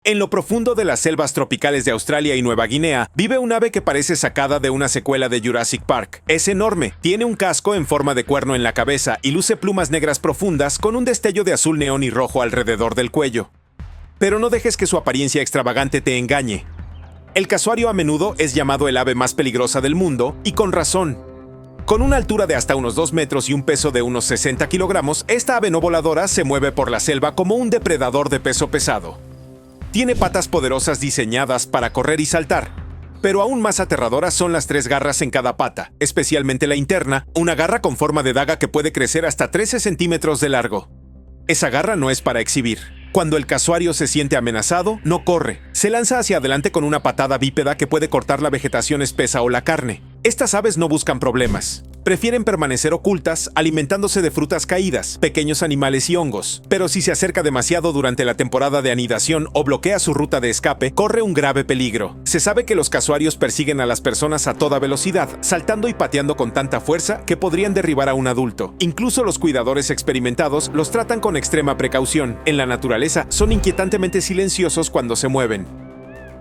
En lo profundo de las selvas tropicales de Australia y Nueva Guinea, vive un ave que parece sacada de una secuela de Jurassic Park. Es enorme, tiene un casco en forma de cuerno en la cabeza y luce plumas negras profundas con un destello de azul neón y rojo alrededor del cuello. Pero no dejes que su apariencia extravagante te engañe. El casuario a menudo es llamado el ave más peligrosa del mundo, y con razón. Con una altura de hasta unos 2 metros y un peso de unos 60 kilogramos, esta ave no voladora se mueve por la selva como un depredador de peso pesado. Tiene patas poderosas diseñadas para correr y saltar, pero aún más aterradoras son las 3 garras en cada pata, especialmente la interna, una garra con forma de daga que puede crecer hasta 13 centímetros de largo. Esa garra no es para exhibir. Cuando el casuario se siente amenazado, no corre. Se lanza hacia adelante con una patada bípeda que puede cortar la vegetación espesa o la carne. Estas aves no buscan problemas. Prefieren permanecer ocultas, alimentándose de frutas caídas, pequeños animales y hongos. Pero si se acerca demasiado durante la temporada de anidación o bloquea su ruta de escape, corre un grave peligro. Se sabe que los casuarios persiguen a las personas a toda velocidad, saltando y pateando con tanta fuerza que podrían derribar a un adulto. Incluso los cuidadores experimentados los tratan con extrema precaución. En la naturaleza, son inquietantemente silenciosos cuando se mueven.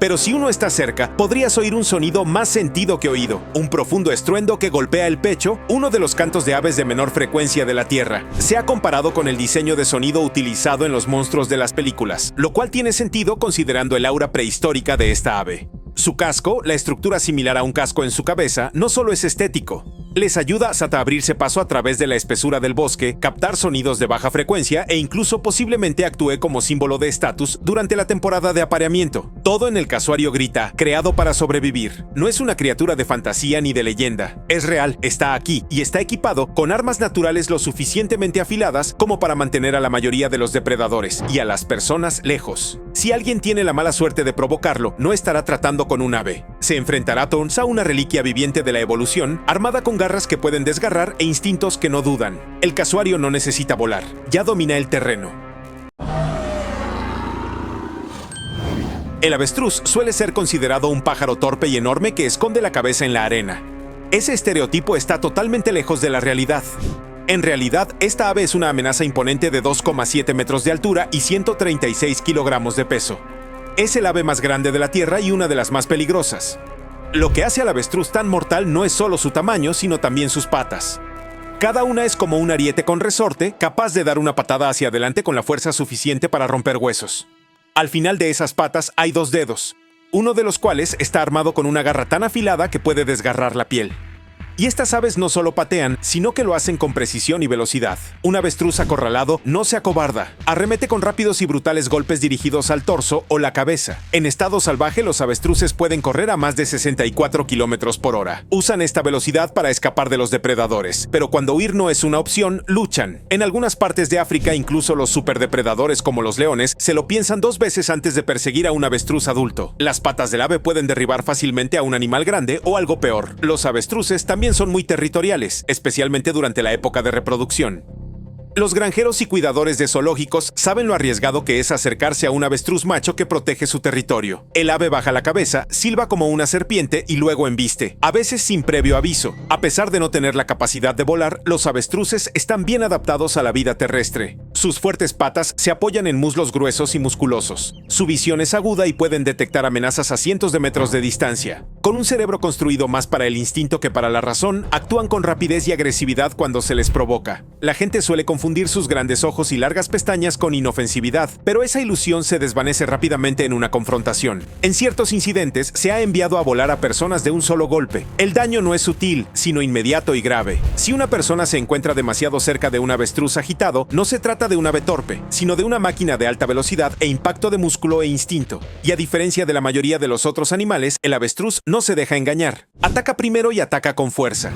Pero si uno está cerca, podrías oír un sonido más sentido que oído, un profundo estruendo que golpea el pecho, uno de los cantos de aves de menor frecuencia de la Tierra. Se ha comparado con el diseño de sonido utilizado en los monstruos de las películas, lo cual tiene sentido considerando el aura prehistórica de esta ave. Su casco, la estructura similar a un casco en su cabeza, no solo es estético. Les ayuda a abrirse paso a través de la espesura del bosque, captar sonidos de baja frecuencia e incluso posiblemente actúe como símbolo de estatus durante la temporada de apareamiento. Todo en el casuario grita, creado para sobrevivir. No es una criatura de fantasía ni de leyenda. Es real, está aquí y está equipado con armas naturales lo suficientemente afiladas como para mantener a la mayoría de los depredadores y a las personas lejos. Si alguien tiene la mala suerte de provocarlo, no estará tratando con un ave. Se enfrentará a una reliquia viviente de la evolución, armada con garras que pueden desgarrar e instintos que no dudan. El casuario no necesita volar, ya domina el terreno. El avestruz suele ser considerado un pájaro torpe y enorme que esconde la cabeza en la arena. Ese estereotipo está totalmente lejos de la realidad. En realidad, esta ave es una amenaza imponente de 2,7 metros de altura y 136 kilogramos de peso. Es el ave más grande de la Tierra y una de las más peligrosas. Lo que hace al avestruz tan mortal no es solo su tamaño, sino también sus patas. Cada una es como un ariete con resorte, capaz de dar una patada hacia adelante con la fuerza suficiente para romper huesos. Al final de esas patas hay 2 dedos, uno de los cuales está armado con una garra tan afilada que puede desgarrar la piel. Y estas aves no solo patean, sino que lo hacen con precisión y velocidad. Un avestruz acorralado no se acobarda. Arremete con rápidos y brutales golpes dirigidos al torso o la cabeza. En estado salvaje, los avestruces pueden correr a más de 64 kilómetros por hora. Usan esta velocidad para escapar de los depredadores. Pero cuando huir no es una opción, luchan. En algunas partes de África, incluso los superdepredadores como los leones se lo piensan 2 veces antes de perseguir a un avestruz adulto. Las patas del ave pueden derribar fácilmente a un animal grande o algo peor. Los avestruces también son muy territoriales, especialmente durante la época de reproducción. Los granjeros y cuidadores de zoológicos saben lo arriesgado que es acercarse a un avestruz macho que protege su territorio. El ave baja la cabeza, silba como una serpiente y luego embiste, a veces sin previo aviso. A pesar de no tener la capacidad de volar, los avestruces están bien adaptados a la vida terrestre. Sus fuertes patas se apoyan en muslos gruesos y musculosos. Su visión es aguda y pueden detectar amenazas a cientos de metros de distancia. Con un cerebro construido más para el instinto que para la razón, actúan con rapidez y agresividad cuando se les provoca. La gente suele confundir sus grandes ojos y largas pestañas con inofensividad, pero esa ilusión se desvanece rápidamente en una confrontación. En ciertos incidentes, se ha enviado a volar a personas de un solo golpe. El daño no es sutil, sino inmediato y grave. Si una persona se encuentra demasiado cerca de un avestruz agitado, no se trata de un ave torpe, sino de una máquina de alta velocidad e impacto de músculo e instinto. Y a diferencia de la mayoría de los otros animales, el avestruz no se deja engañar. Ataca primero y ataca con fuerza.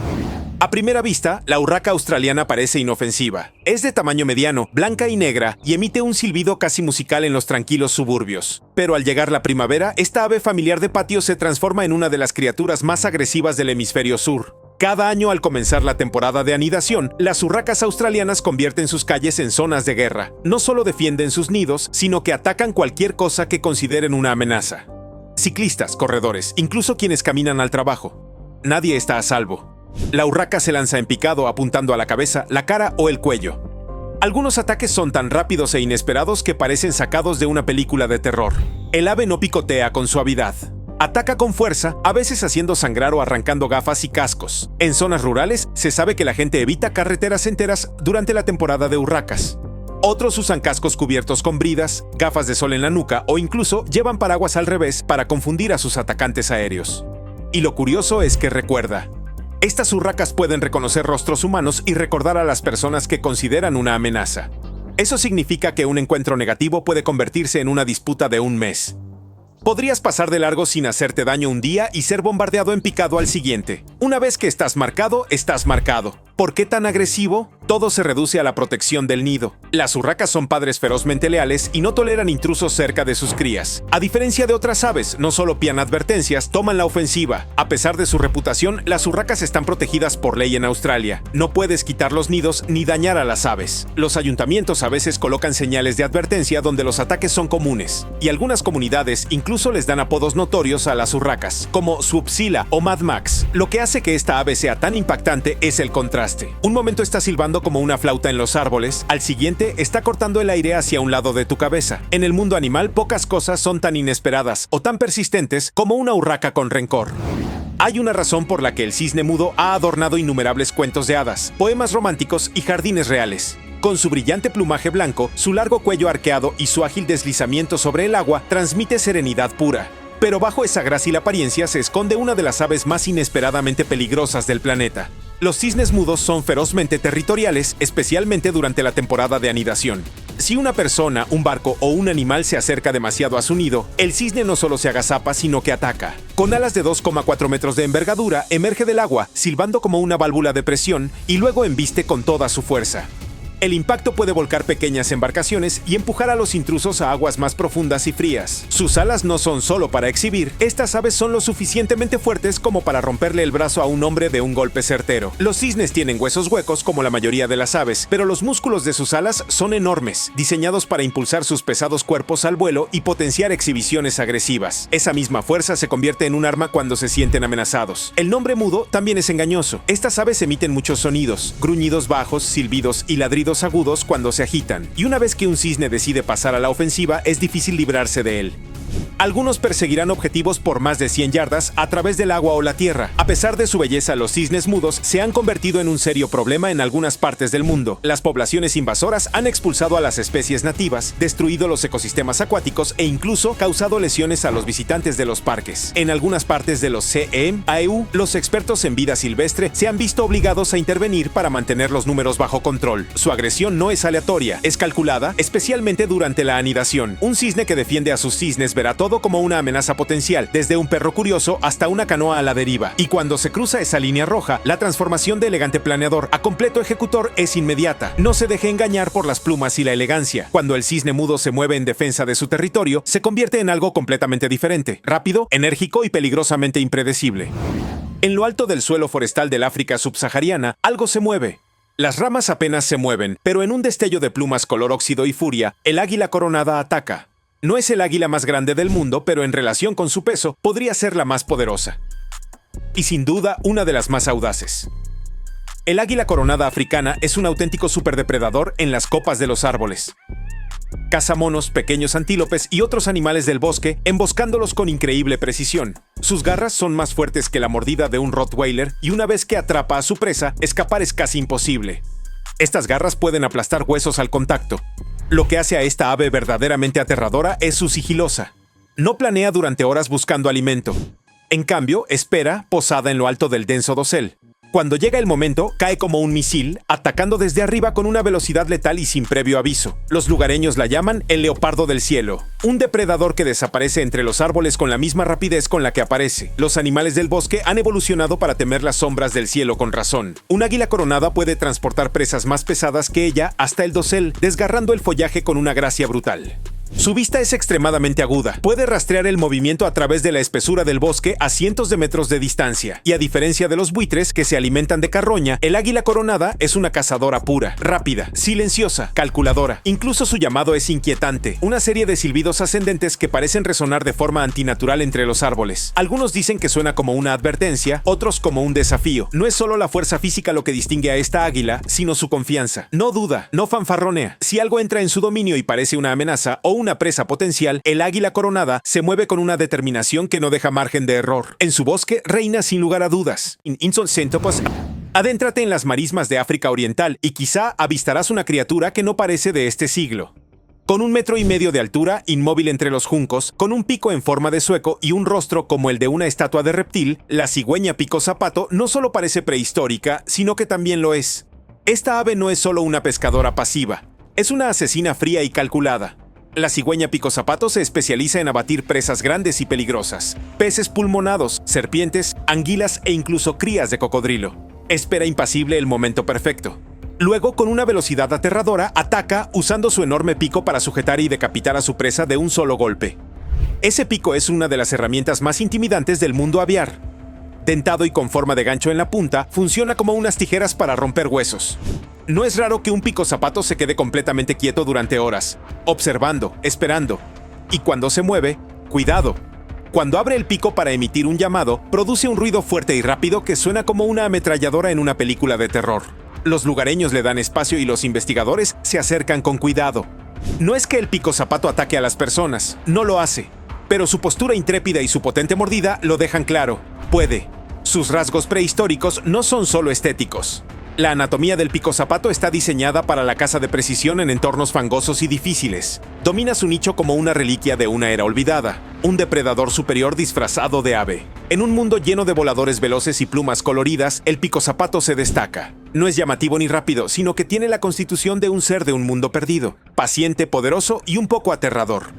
A primera vista, la urraca australiana parece inofensiva. Es de tamaño mediano, blanca y negra, y emite un silbido casi musical en los tranquilos suburbios. Pero al llegar la primavera, esta ave familiar de patio se transforma en una de las criaturas más agresivas del hemisferio sur. Cada año, al comenzar la temporada de anidación, las urracas australianas convierten sus calles en zonas de guerra. No solo defienden sus nidos, sino que atacan cualquier cosa que consideren una amenaza. Ciclistas, corredores, incluso quienes caminan al trabajo. Nadie está a salvo. La urraca se lanza en picado apuntando a la cabeza, la cara o el cuello. Algunos ataques son tan rápidos e inesperados que parecen sacados de una película de terror. El ave no picotea con suavidad. Ataca con fuerza, a veces haciendo sangrar o arrancando gafas y cascos. En zonas rurales, se sabe que la gente evita carreteras enteras durante la temporada de hurracas. Otros usan cascos cubiertos con bridas, gafas de sol en la nuca o incluso llevan paraguas al revés para confundir a sus atacantes aéreos. Y lo curioso es que recuerda, estas urracas pueden reconocer rostros humanos y recordar a las personas que consideran una amenaza. Eso significa que un encuentro negativo puede convertirse en una disputa de un mes. Podrías pasar de largo sin hacerte daño un día y ser bombardeado en picado al siguiente. Una vez que estás marcado, estás marcado. ¿Por qué tan agresivo? Todo se reduce a la protección del nido. Las urracas son padres ferozmente leales y no toleran intrusos cerca de sus crías. A diferencia de otras aves, no solo pían advertencias, toman la ofensiva. A pesar de su reputación, las urracas están protegidas por ley en Australia. No puedes quitar los nidos ni dañar a las aves. Los ayuntamientos a veces colocan señales de advertencia donde los ataques son comunes. Y algunas comunidades incluso les dan apodos notorios a las urracas, como Swupsila o Mad Max. Lo que hace que esta ave sea tan impactante es el contraste. Un momento está silbando como una flauta en los árboles, al siguiente está cortando el aire hacia un lado de tu cabeza. En el mundo animal, pocas cosas son tan inesperadas o tan persistentes como una urraca con rencor. Hay una razón por la que el cisne mudo ha adornado innumerables cuentos de hadas, poemas románticos y jardines reales. Con su brillante plumaje blanco, su largo cuello arqueado y su ágil deslizamiento sobre el agua, transmite serenidad pura. Pero bajo esa grácil apariencia se esconde una de las aves más inesperadamente peligrosas del planeta. Los cisnes mudos son ferozmente territoriales, especialmente durante la temporada de anidación. Si una persona, un barco o un animal se acerca demasiado a su nido, el cisne no solo se agazapa, sino que ataca. Con alas de 2,4 metros de envergadura, emerge del agua, silbando como una válvula de presión, y luego embiste con toda su fuerza. El impacto puede volcar pequeñas embarcaciones y empujar a los intrusos a aguas más profundas y frías. Sus alas no son solo para exhibir, estas aves son lo suficientemente fuertes como para romperle el brazo a un hombre de un golpe certero. Los cisnes tienen huesos huecos como la mayoría de las aves, pero los músculos de sus alas son enormes, diseñados para impulsar sus pesados cuerpos al vuelo y potenciar exhibiciones agresivas. Esa misma fuerza se convierte en un arma cuando se sienten amenazados. El nombre mudo también es engañoso. Estas aves emiten muchos sonidos, gruñidos bajos, silbidos y ladridos agudos cuando se agitan, y una vez que un cisne decide pasar a la ofensiva, es difícil librarse de él. Algunos perseguirán objetivos por más de 100 yardas a través del agua o la tierra. A pesar de su belleza, los cisnes mudos se han convertido en un serio problema en algunas partes del mundo. Las poblaciones invasoras han expulsado a las especies nativas, destruido los ecosistemas acuáticos e incluso causado lesiones a los visitantes de los parques. En algunas partes de los CEAEU, los expertos en vida silvestre se han visto obligados a intervenir para mantener los números bajo control. Su agresión no es aleatoria, es calculada, especialmente durante la anidación. Un cisne que defiende a sus cisnes verá todo como una amenaza potencial, desde un perro curioso hasta una canoa a la deriva. Y cuando se cruza esa línea roja, la transformación de elegante planeador a completo ejecutor es inmediata. No se deje engañar por las plumas y la elegancia. Cuando el cisne mudo se mueve en defensa de su territorio, se convierte en algo completamente diferente, rápido, enérgico y peligrosamente impredecible. En lo alto del suelo forestal del África subsahariana, algo se mueve. Las ramas apenas se mueven, pero en un destello de plumas color óxido y furia, el águila coronada ataca. No es el águila más grande del mundo, pero en relación con su peso, podría ser la más poderosa. Y sin duda, una de las más audaces. El águila coronada africana es un auténtico superdepredador en las copas de los árboles. Caza monos, pequeños antílopes y otros animales del bosque, emboscándolos con increíble precisión. Sus garras son más fuertes que la mordida de un rottweiler y una vez que atrapa a su presa, escapar es casi imposible. Estas garras pueden aplastar huesos al contacto. Lo que hace a esta ave verdaderamente aterradora es su sigilosa. No planea durante horas buscando alimento. En cambio, espera, posada en lo alto del denso dosel. Cuando llega el momento, cae como un misil, atacando desde arriba con una velocidad letal y sin previo aviso. Los lugareños la llaman el leopardo del cielo, un depredador que desaparece entre los árboles con la misma rapidez con la que aparece. Los animales del bosque han evolucionado para temer las sombras del cielo con razón. Un águila coronada puede transportar presas más pesadas que ella hasta el dosel, desgarrando el follaje con una gracia brutal. Su vista es extremadamente aguda. Puede rastrear el movimiento a través de la espesura del bosque a cientos de metros de distancia. Y a diferencia de los buitres que se alimentan de carroña, el águila coronada es una cazadora pura, rápida, silenciosa, calculadora. Incluso su llamado es inquietante. Una serie de silbidos ascendentes que parecen resonar de forma antinatural entre los árboles. Algunos dicen que suena como una advertencia, otros como un desafío. No es solo la fuerza física lo que distingue a esta águila, sino su confianza. No duda, no fanfarronea. Si algo entra en su dominio y parece una amenaza o una presa potencial, el águila coronada se mueve con una determinación que no deja margen de error. En su bosque reina sin lugar a dudas. Adéntrate en las marismas de África Oriental y quizá avistarás una criatura que no parece de este siglo. Con 1,5 metros de altura, inmóvil entre los juncos, con un pico en forma de sueco y un rostro como el de una estatua de reptil, la cigüeña pico zapato no solo parece prehistórica, sino que también lo es. Esta ave no es solo una pescadora pasiva, es una asesina fría y calculada. La cigüeña pico zapato se especializa en abatir presas grandes y peligrosas, peces pulmonados, serpientes, anguilas e incluso crías de cocodrilo. Espera impasible el momento perfecto. Luego, con una velocidad aterradora, ataca usando su enorme pico para sujetar y decapitar a su presa de un solo golpe. Ese pico es una de las herramientas más intimidantes del mundo aviar. Dentado y con forma de gancho en la punta, funciona como unas tijeras para romper huesos. No es raro que un pico zapato se quede completamente quieto durante horas, observando, esperando. Y cuando se mueve, ¡cuidado! Cuando abre el pico para emitir un llamado, produce un ruido fuerte y rápido que suena como una ametralladora en una película de terror. Los lugareños le dan espacio y los investigadores se acercan con cuidado. No es que el pico zapato ataque a las personas, no lo hace. Pero su postura intrépida y su potente mordida lo dejan claro. Puede. Sus rasgos prehistóricos no son solo estéticos. La anatomía del pico zapato está diseñada para la caza de precisión en entornos fangosos y difíciles. Domina su nicho como una reliquia de una era olvidada, un depredador superior disfrazado de ave. En un mundo lleno de voladores veloces y plumas coloridas, el pico zapato se destaca. No es llamativo ni rápido, sino que tiene la constitución de un ser de un mundo perdido, paciente, poderoso y un poco aterrador.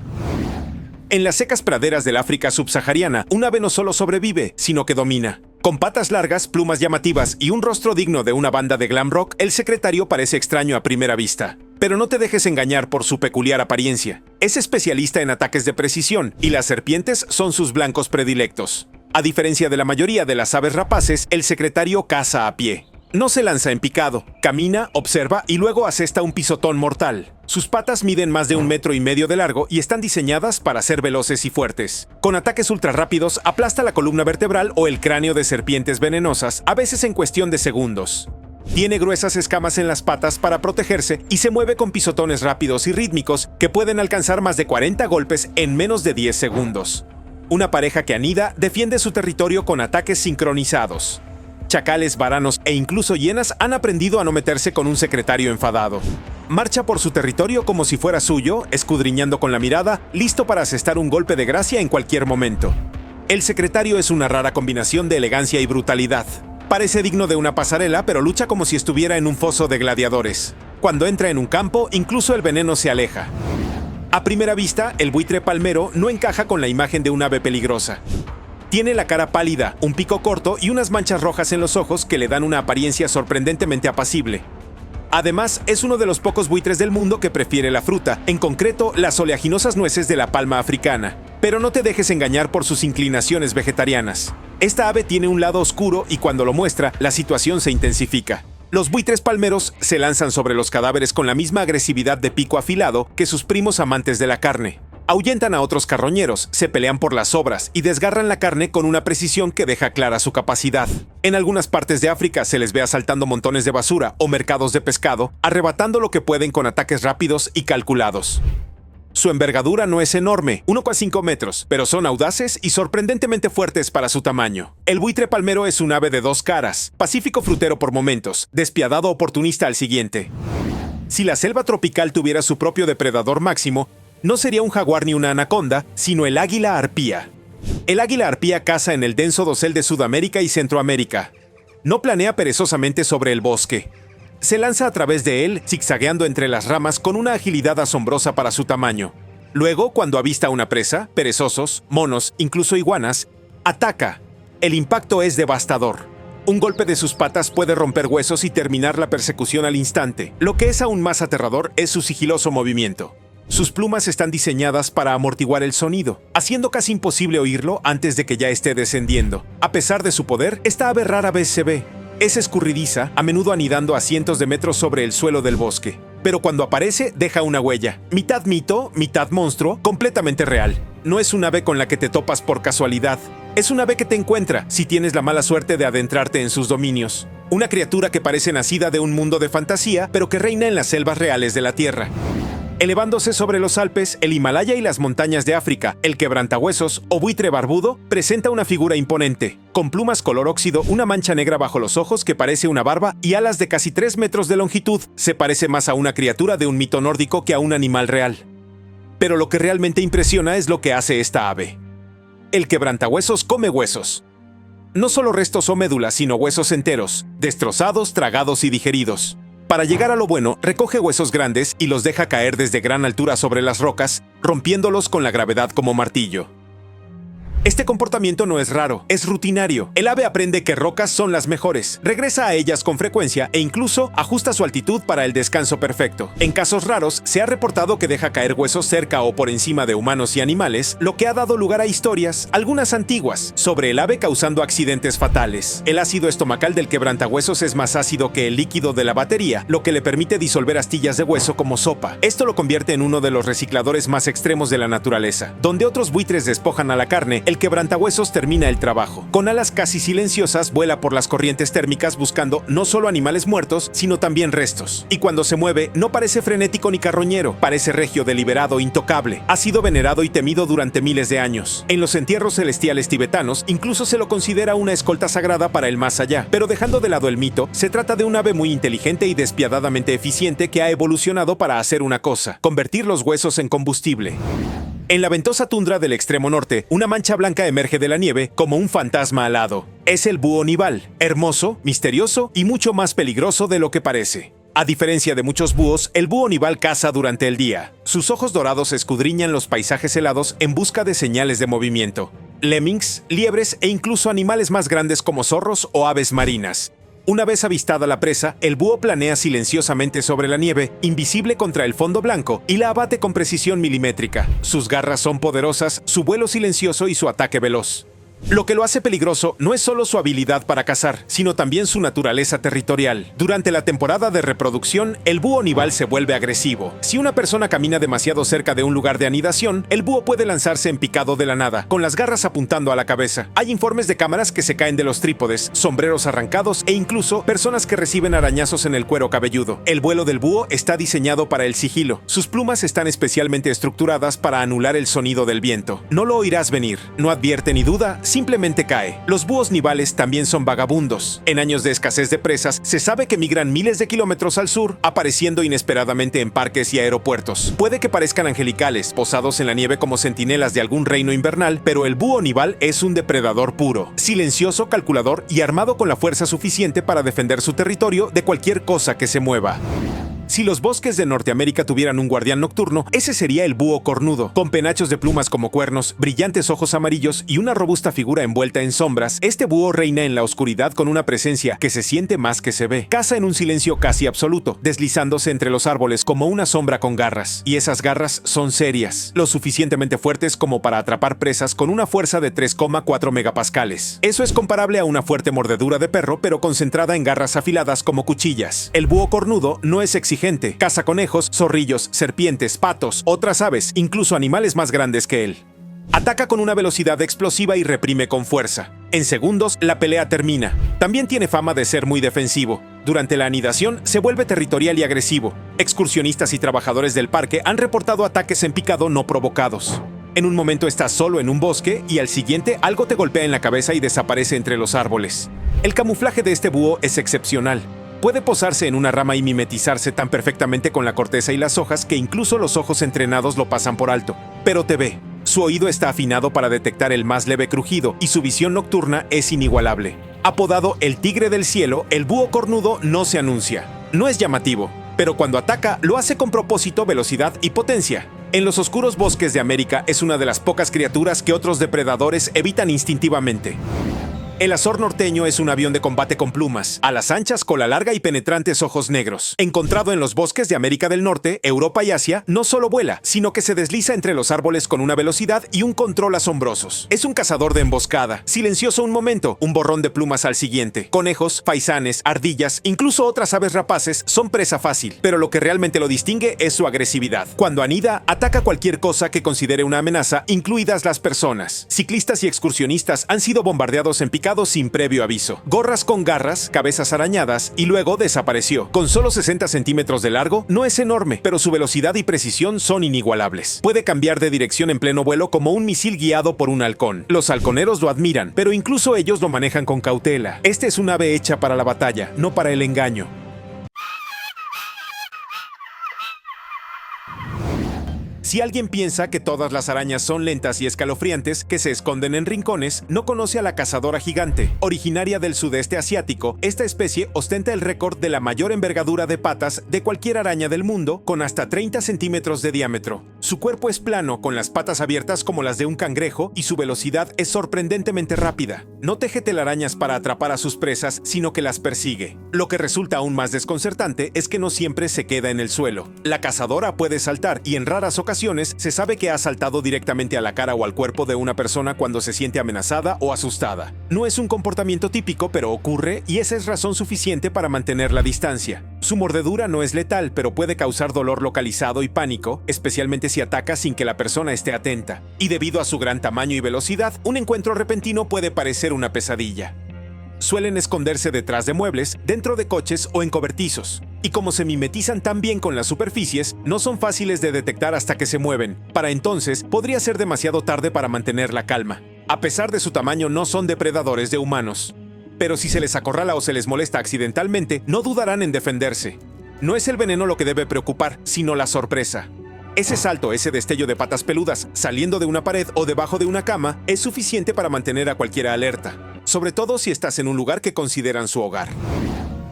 En las secas praderas del África subsahariana, un ave no solo sobrevive, sino que domina. Con patas largas, plumas llamativas y un rostro digno de una banda de glam rock, el secretario parece extraño a primera vista. Pero no te dejes engañar por su peculiar apariencia. Es especialista en ataques de precisión y las serpientes son sus blancos predilectos. A diferencia de la mayoría de las aves rapaces, el secretario caza a pie. No se lanza en picado, camina, observa y luego asesta un pisotón mortal. Sus patas miden más de 1,5 metros de largo y están diseñadas para ser veloces y fuertes. Con ataques ultrarrápidos, aplasta la columna vertebral o el cráneo de serpientes venenosas, a veces en cuestión de segundos. Tiene gruesas escamas en las patas para protegerse y se mueve con pisotones rápidos y rítmicos que pueden alcanzar más de 40 golpes en menos de 10 segundos. Una pareja que anida defiende su territorio con ataques sincronizados. Chacales, varanos e incluso hienas han aprendido a no meterse con un secretario enfadado. Marcha por su territorio como si fuera suyo, escudriñando con la mirada, listo para asestar un golpe de gracia en cualquier momento. El secretario es una rara combinación de elegancia y brutalidad. Parece digno de una pasarela, pero lucha como si estuviera en un foso de gladiadores. Cuando entra en un campo, incluso el veneno se aleja. A primera vista, el buitre palmero no encaja con la imagen de un ave peligrosa. Tiene la cara pálida, un pico corto y unas manchas rojas en los ojos que le dan una apariencia sorprendentemente apacible. Además, es uno de los pocos buitres del mundo que prefiere la fruta, en concreto las oleaginosas nueces de la palma africana. Pero no te dejes engañar por sus inclinaciones vegetarianas. Esta ave tiene un lado oscuro y cuando lo muestra, la situación se intensifica. Los buitres palmeros se lanzan sobre los cadáveres con la misma agresividad de pico afilado que sus primos amantes de la carne. Ahuyentan a otros carroñeros, se pelean por las sobras y desgarran la carne con una precisión que deja clara su capacidad. En algunas partes de África se les ve asaltando montones de basura o mercados de pescado, arrebatando lo que pueden con ataques rápidos y calculados. Su envergadura no es enorme, 1,5 metros, pero son audaces y sorprendentemente fuertes para su tamaño. El buitre palmero es un ave de dos caras, pacífico frutero por momentos, despiadado oportunista al siguiente. Si la selva tropical tuviera su propio depredador máximo, no sería un jaguar ni una anaconda, sino el águila arpía. El águila arpía caza en el denso dosel de Sudamérica y Centroamérica. No planea perezosamente sobre el bosque. Se lanza a través de él, zigzagueando entre las ramas con una agilidad asombrosa para su tamaño. Luego, cuando avista una presa, perezosos, monos, incluso iguanas, ataca. El impacto es devastador. Un golpe de sus patas puede romper huesos y terminar la persecución al instante. Lo que es aún más aterrador es su sigiloso movimiento. Sus plumas están diseñadas para amortiguar el sonido, haciendo casi imposible oírlo antes de que ya esté descendiendo. A pesar de su poder, esta ave rara vez se ve. Es escurridiza, a menudo anidando a cientos de metros sobre el suelo del bosque. Pero cuando aparece, deja una huella. Mitad mito, mitad monstruo, completamente real. No es un ave con la que te topas por casualidad. Es un ave que te encuentra si tienes la mala suerte de adentrarte en sus dominios. Una criatura que parece nacida de un mundo de fantasía, pero que reina en las selvas reales de la Tierra. Elevándose sobre los Alpes, el Himalaya y las montañas de África, el quebrantahuesos o buitre barbudo presenta una figura imponente, con plumas color óxido, una mancha negra bajo los ojos que parece una barba y alas de casi 3 metros de longitud. Se parece más a una criatura de un mito nórdico que a un animal real. Pero lo que realmente impresiona es lo que hace esta ave. El quebrantahuesos come huesos. No solo restos o médulas, sino huesos enteros, destrozados, tragados y digeridos. Para llegar a lo bueno, recoge huesos grandes y los deja caer desde gran altura sobre las rocas, rompiéndolos con la gravedad como martillo. Este comportamiento no es raro, es rutinario. El ave aprende que rocas son las mejores, regresa a ellas con frecuencia e incluso ajusta su altitud para el descanso perfecto. En casos raros, se ha reportado que deja caer huesos cerca o por encima de humanos y animales, lo que ha dado lugar a historias, algunas antiguas, sobre el ave causando accidentes fatales. El ácido estomacal del quebrantahuesos es más ácido que el líquido de la batería, lo que le permite disolver astillas de hueso como sopa. Esto lo convierte en uno de los recicladores más extremos de la naturaleza. Donde otros buitres despojan a la carne, el quebrantahuesos termina el trabajo. Con alas casi silenciosas, vuela por las corrientes térmicas buscando no solo animales muertos, sino también restos. Y cuando se mueve, no parece frenético ni carroñero, parece regio, deliberado, intocable. Ha sido venerado y temido durante miles de años. En los entierros celestiales tibetanos, incluso se lo considera una escolta sagrada para el más allá. Pero dejando de lado el mito, se trata de un ave muy inteligente y despiadadamente eficiente que ha evolucionado para hacer una cosa: convertir los huesos en combustible. En la ventosa tundra del extremo norte, una mancha blanca emerge de la nieve como un fantasma alado. Es el búho nival, hermoso, misterioso y mucho más peligroso de lo que parece. A diferencia de muchos búhos, el búho nival caza durante el día. Sus ojos dorados escudriñan los paisajes helados en busca de señales de movimiento. Lemmings, liebres e incluso animales más grandes como zorros o aves marinas. Una vez avistada la presa, el búho planea silenciosamente sobre la nieve, invisible contra el fondo blanco, y la abate con precisión milimétrica. Sus garras son poderosas, su vuelo silencioso y su ataque veloz. Lo que lo hace peligroso no es solo su habilidad para cazar, sino también su naturaleza territorial. Durante la temporada de reproducción, el búho nival se vuelve agresivo. Si una persona camina demasiado cerca de un lugar de anidación, el búho puede lanzarse en picado de la nada, con las garras apuntando a la cabeza. Hay informes de cámaras que se caen de los trípodes, sombreros arrancados e incluso personas que reciben arañazos en el cuero cabelludo. El vuelo del búho está diseñado para el sigilo. Sus plumas están especialmente estructuradas para anular el sonido del viento. No lo oirás venir, no advierte ni duda, simplemente cae. Los búhos nivales también son vagabundos. En años de escasez de presas, se sabe que migran miles de kilómetros al sur, apareciendo inesperadamente en parques y aeropuertos. Puede que parezcan angelicales, posados en la nieve como centinelas de algún reino invernal, pero el búho nival es un depredador puro, silencioso, calculador y armado con la fuerza suficiente para defender su territorio de cualquier cosa que se mueva. Si los bosques de Norteamérica tuvieran un guardián nocturno, ese sería el búho cornudo. Con penachos de plumas como cuernos, brillantes ojos amarillos y una robusta figura envuelta en sombras, este búho reina en la oscuridad con una presencia que se siente más que se ve. Caza en un silencio casi absoluto, deslizándose entre los árboles como una sombra con garras. Y esas garras son serias, lo suficientemente fuertes como para atrapar presas con una fuerza de 3,4 megapascales. Eso es comparable a una fuerte mordedura de perro, pero concentrada en garras afiladas como cuchillas. El búho cornudo no es exigente. Caza conejos, zorrillos, serpientes, patos, otras aves, incluso animales más grandes que él. Ataca con una velocidad explosiva y reprime con fuerza. En segundos, la pelea termina. También tiene fama de ser muy defensivo. Durante la anidación, se vuelve territorial y agresivo. Excursionistas y trabajadores del parque han reportado ataques en picado no provocados. En un momento estás solo en un bosque y al siguiente algo te golpea en la cabeza y desaparece entre los árboles. El camuflaje de este búho es excepcional. Puede posarse en una rama y mimetizarse tan perfectamente con la corteza y las hojas que incluso los ojos entrenados lo pasan por alto. Pero te ve. Su oído está afinado para detectar el más leve crujido y su visión nocturna es inigualable. Apodado el tigre del cielo, el búho cornudo no se anuncia. No es llamativo, pero cuando ataca lo hace con propósito, velocidad y potencia. En los oscuros bosques de América es una de las pocas criaturas que otros depredadores evitan instintivamente. El azor norteño es un avión de combate con plumas, alas anchas, cola larga y penetrantes ojos negros. Encontrado en los bosques de América del Norte, Europa y Asia, no solo vuela, sino que se desliza entre los árboles con una velocidad y un control asombrosos. Es un cazador de emboscada, silencioso un momento, un borrón de plumas al siguiente. Conejos, faisanes, ardillas, incluso otras aves rapaces son presa fácil, pero lo que realmente lo distingue es su agresividad. Cuando anida, ataca cualquier cosa que considere una amenaza, incluidas las personas. Ciclistas y excursionistas han sido bombardeados en picado sin previo aviso. Gorras con garras, cabezas arañadas y luego desapareció. Con solo 60 centímetros de largo, no es enorme, pero su velocidad y precisión son inigualables. Puede cambiar de dirección en pleno vuelo como un misil guiado por un halcón. Los halconeros lo admiran, pero incluso ellos lo manejan con cautela. Este es un ave hecha para la batalla, no para el engaño. Si alguien piensa que todas las arañas son lentas y escalofriantes, que se esconden en rincones, no conoce a la cazadora gigante. Originaria del sudeste asiático, esta especie ostenta el récord de la mayor envergadura de patas de cualquier araña del mundo, con hasta 30 centímetros de diámetro. Su cuerpo es plano, con las patas abiertas como las de un cangrejo, y su velocidad es sorprendentemente rápida. No teje telarañas para atrapar a sus presas, sino que las persigue. Lo que resulta aún más desconcertante es que no siempre se queda en el suelo. La cazadora puede saltar y en raras ocasiones se sabe que ha saltado directamente a la cara o al cuerpo de una persona cuando se siente amenazada o asustada. No es un comportamiento típico, pero ocurre y esa es razón suficiente para mantener la distancia. Su mordedura no es letal, pero puede causar dolor localizado y pánico, especialmente si ataca sin que la persona esté atenta. Y debido a su gran tamaño y velocidad, un encuentro repentino puede parecer una pesadilla. Suelen esconderse detrás de muebles, dentro de coches o en cobertizos. Y como se mimetizan tan bien con las superficies, no son fáciles de detectar hasta que se mueven. Para entonces, podría ser demasiado tarde para mantener la calma. A pesar de su tamaño, no son depredadores de humanos. Pero si se les acorrala o se les molesta accidentalmente, no dudarán en defenderse. No es el veneno lo que debe preocupar, sino la sorpresa. Ese salto, ese destello de patas peludas, saliendo de una pared o debajo de una cama, es suficiente para mantener a cualquiera alerta. Sobre todo si estás en un lugar que consideran su hogar.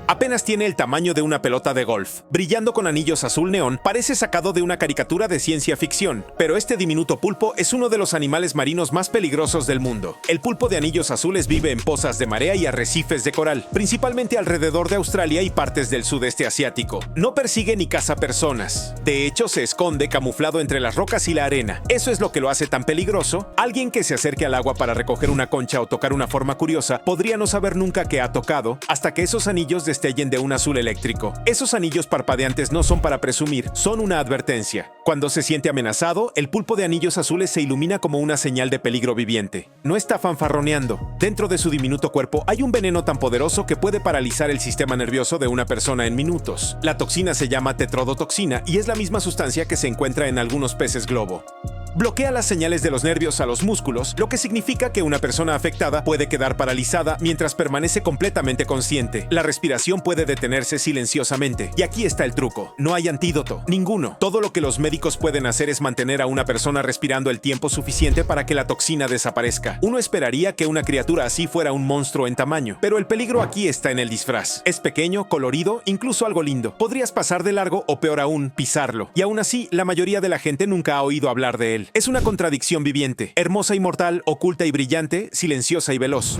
Apenas tiene el tamaño de una pelota de golf. Brillando con anillos azul neón, parece sacado de una caricatura de ciencia ficción. Pero este diminuto pulpo es uno de los animales marinos más peligrosos del mundo. El pulpo de anillos azules vive en pozas de marea y arrecifes de coral, principalmente alrededor de Australia y partes del sudeste asiático. No persigue ni caza personas. De hecho, se esconde camuflado entre las rocas y la arena. Eso es lo que lo hace tan peligroso. Alguien que se acerque al agua para recoger una concha o tocar una forma curiosa podría no saber nunca qué ha tocado, hasta que esos anillos destellen de un azul eléctrico. Esos anillos parpadeantes no son para presumir, son una advertencia. Cuando se siente amenazado, el pulpo de anillos azules se ilumina como una señal de peligro viviente. No está fanfarroneando. Dentro de su diminuto cuerpo hay un veneno tan poderoso que puede paralizar el sistema nervioso de una persona en minutos. La toxina se llama tetrodotoxina y es la misma sustancia que se encuentra en algunos peces globo. Bloquea las señales de los nervios a los músculos, lo que significa que una persona afectada puede quedar paralizada mientras permanece completamente consciente. La respiración puede detenerse silenciosamente. Y aquí está el truco. No hay antídoto. Ninguno. Todo lo que los médicos pueden hacer es mantener a una persona respirando el tiempo suficiente para que la toxina desaparezca. Uno esperaría que una criatura así fuera un monstruo en tamaño, pero el peligro aquí está en el disfraz. Es pequeño, colorido, incluso algo lindo. Podrías pasar de largo o peor aún, pisarlo. Y aún así, la mayoría de la gente nunca ha oído hablar de él. Es una contradicción viviente, hermosa y mortal, oculta y brillante, silenciosa y veloz.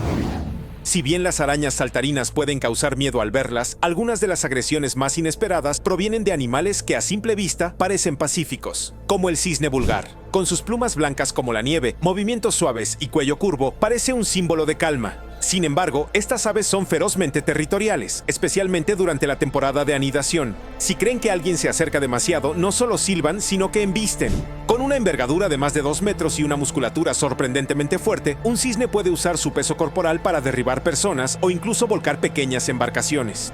Si bien las arañas saltarinas pueden causar miedo al verlas, algunas de las agresiones más inesperadas provienen de animales que a simple vista parecen pacíficos, como el cisne vulgar. Con sus plumas blancas como la nieve, movimientos suaves y cuello curvo, parece un símbolo de calma. Sin embargo, estas aves son ferozmente territoriales, especialmente durante la temporada de anidación. Si creen que alguien se acerca demasiado, no solo silban, sino que embisten. Con una envergadura de más de 2 metros y una musculatura sorprendentemente fuerte, un cisne puede usar su peso corporal para derribar personas o incluso volcar pequeñas embarcaciones.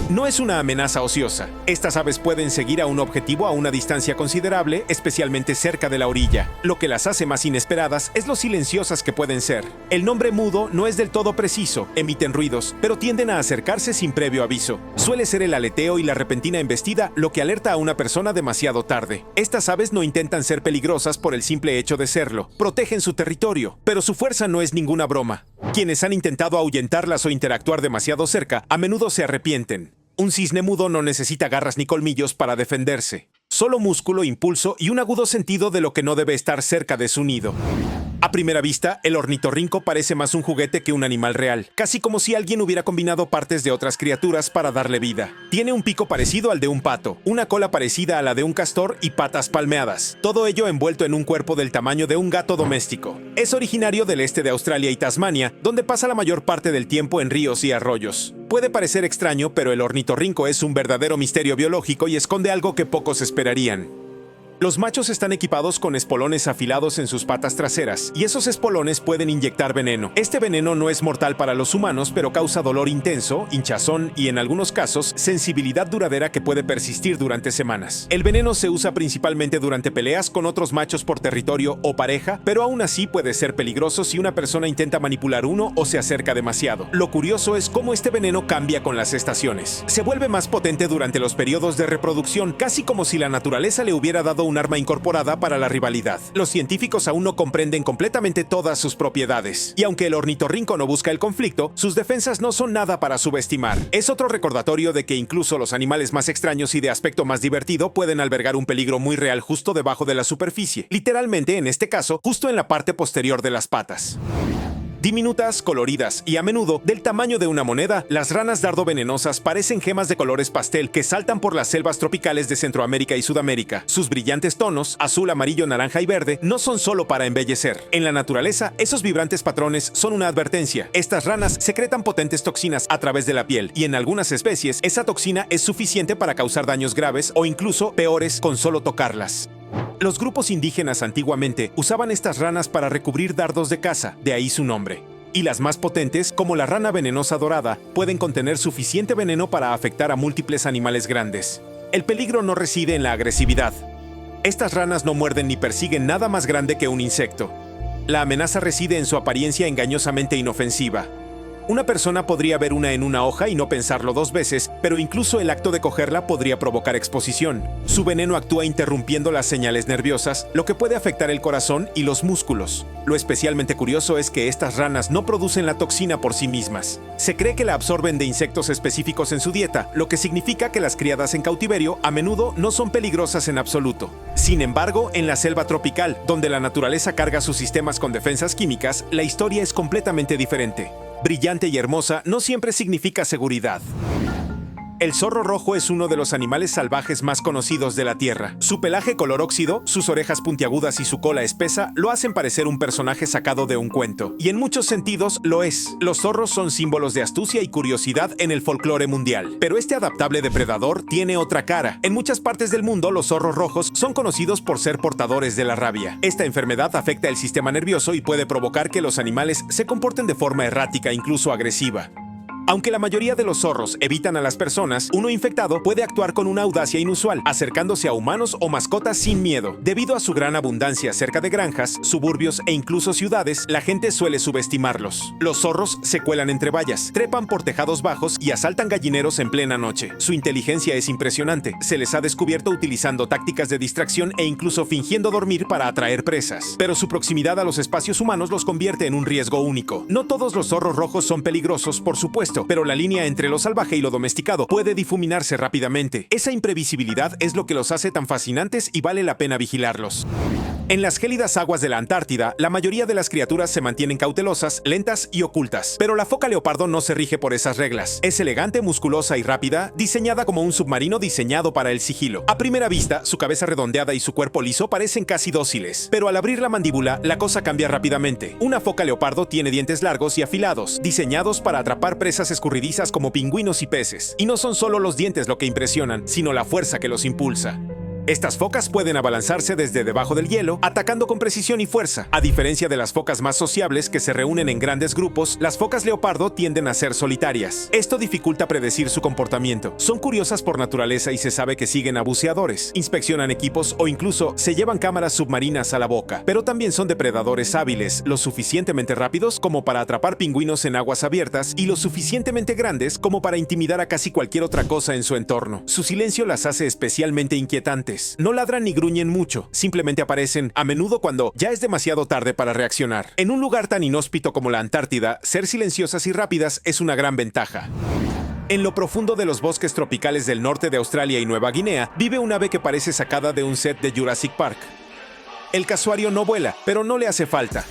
No es una amenaza ociosa. Estas aves pueden seguir a un objetivo a una distancia considerable, especialmente cerca de la orilla. Lo que las hace más inesperadas es lo silenciosas que pueden ser. El nombre mudo no es del todo preciso, emiten ruidos, pero tienden a acercarse sin previo aviso. Suele ser el aleteo y la repentina embestida lo que alerta a una persona demasiado tarde. Estas aves no intentan ser peligrosas por el simple hecho de serlo. Protegen su territorio, pero su fuerza no es ninguna broma. Quienes han intentado ahuyentarlas o interactuar demasiado cerca, a menudo se arrepienten. Un cisne mudo no necesita garras ni colmillos para defenderse. Solo músculo, impulso y un agudo sentido de lo que no debe estar cerca de su nido. A primera vista, el ornitorrinco parece más un juguete que un animal real, casi como si alguien hubiera combinado partes de otras criaturas para darle vida. Tiene un pico parecido al de un pato, una cola parecida a la de un castor y patas palmeadas, todo ello envuelto en un cuerpo del tamaño de un gato doméstico. Es originario del este de Australia y Tasmania, donde pasa la mayor parte del tiempo en ríos y arroyos. Puede parecer extraño, pero el ornitorrinco es un verdadero misterio biológico y esconde algo que pocos esperarían. Los machos están equipados con espolones afilados en sus patas traseras, y esos espolones pueden inyectar veneno. Este veneno no es mortal para los humanos, pero causa dolor intenso, hinchazón y, en algunos casos, sensibilidad duradera que puede persistir durante semanas. El veneno se usa principalmente durante peleas con otros machos por territorio o pareja, pero aún así puede ser peligroso si una persona intenta manipular uno o se acerca demasiado. Lo curioso es cómo este veneno cambia con las estaciones. Se vuelve más potente durante los periodos de reproducción, casi como si la naturaleza le hubiera dado un arma incorporada para la rivalidad. Los científicos aún no comprenden completamente todas sus propiedades, y aunque el ornitorrinco no busca el conflicto, sus defensas no son nada para subestimar. Es otro recordatorio de que incluso los animales más extraños y de aspecto más divertido pueden albergar un peligro muy real justo debajo de la superficie, literalmente en este caso, justo en la parte posterior de las patas. Diminutas, coloridas y a menudo del tamaño de una moneda, las ranas dardo venenosas parecen gemas de colores pastel que saltan por las selvas tropicales de Centroamérica y Sudamérica. Sus brillantes tonos, azul, amarillo, naranja y verde, no son solo para embellecer. En la naturaleza, esos vibrantes patrones son una advertencia. Estas ranas secretan potentes toxinas a través de la piel, y en algunas especies, esa toxina es suficiente para causar daños graves o incluso peores con solo tocarlas. Los grupos indígenas antiguamente usaban estas ranas para recubrir dardos de caza, de ahí su nombre. Y las más potentes, como la rana venenosa dorada, pueden contener suficiente veneno para afectar a múltiples animales grandes. El peligro no reside en la agresividad. Estas ranas no muerden ni persiguen nada más grande que un insecto. La amenaza reside en su apariencia engañosamente inofensiva. Una persona podría ver una en una hoja y no pensarlo dos veces, pero incluso el acto de cogerla podría provocar exposición. Su veneno actúa interrumpiendo las señales nerviosas, lo que puede afectar el corazón y los músculos. Lo especialmente curioso es que estas ranas no producen la toxina por sí mismas. Se cree que la absorben de insectos específicos en su dieta, lo que significa que las criadas en cautiverio a menudo no son peligrosas en absoluto. Sin embargo, en la selva tropical, donde la naturaleza carga sus sistemas con defensas químicas, la historia es completamente diferente. Brillante y hermosa no siempre significa seguridad. El zorro rojo es uno de los animales salvajes más conocidos de la Tierra. Su pelaje color óxido, sus orejas puntiagudas y su cola espesa lo hacen parecer un personaje sacado de un cuento. Y en muchos sentidos lo es. Los zorros son símbolos de astucia y curiosidad en el folclore mundial. Pero este adaptable depredador tiene otra cara. En muchas partes del mundo, los zorros rojos son conocidos por ser portadores de la rabia. Esta enfermedad afecta el sistema nervioso y puede provocar que los animales se comporten de forma errática, incluso agresiva. Aunque la mayoría de los zorros evitan a las personas, uno infectado puede actuar con una audacia inusual, acercándose a humanos o mascotas sin miedo. Debido a su gran abundancia cerca de granjas, suburbios e incluso ciudades, la gente suele subestimarlos. Los zorros se cuelan entre vallas, trepan por tejados bajos y asaltan gallineros en plena noche. Su inteligencia es impresionante. Se les ha descubierto utilizando tácticas de distracción e incluso fingiendo dormir para atraer presas. Pero su proximidad a los espacios humanos los convierte en un riesgo único. No todos los zorros rojos son peligrosos, por supuesto, pero la línea entre lo salvaje y lo domesticado puede difuminarse rápidamente. Esa imprevisibilidad es lo que los hace tan fascinantes y vale la pena vigilarlos. En las gélidas aguas de la Antártida, la mayoría de las criaturas se mantienen cautelosas, lentas y ocultas. Pero la foca leopardo no se rige por esas reglas. Es elegante, musculosa y rápida, diseñada como un submarino diseñado para el sigilo. A primera vista, su cabeza redondeada y su cuerpo liso parecen casi dóciles. Pero al abrir la mandíbula, la cosa cambia rápidamente. Una foca leopardo tiene dientes largos y afilados, diseñados para atrapar presas escurridizas como pingüinos y peces. Y no son solo los dientes lo que impresionan, sino la fuerza que los impulsa. Estas focas pueden abalanzarse desde debajo del hielo, atacando con precisión y fuerza. A diferencia de las focas más sociables que se reúnen en grandes grupos, las focas leopardo tienden a ser solitarias. Esto dificulta predecir su comportamiento. Son curiosas por naturaleza y se sabe que siguen a buceadores, inspeccionan equipos o incluso se llevan cámaras submarinas a la boca. Pero también son depredadores hábiles, lo suficientemente rápidos como para atrapar pingüinos en aguas abiertas y lo suficientemente grandes como para intimidar a casi cualquier otra cosa en su entorno. Su silencio las hace especialmente inquietantes. No ladran ni gruñen mucho, simplemente aparecen a menudo cuando ya es demasiado tarde para reaccionar. En un lugar tan inhóspito como la Antártida, ser silenciosas y rápidas es una gran ventaja. En lo profundo de los bosques tropicales del norte de Australia y Nueva Guinea, vive un ave que parece sacada de un set de Jurassic Park. El casuario no vuela, pero no le hace falta.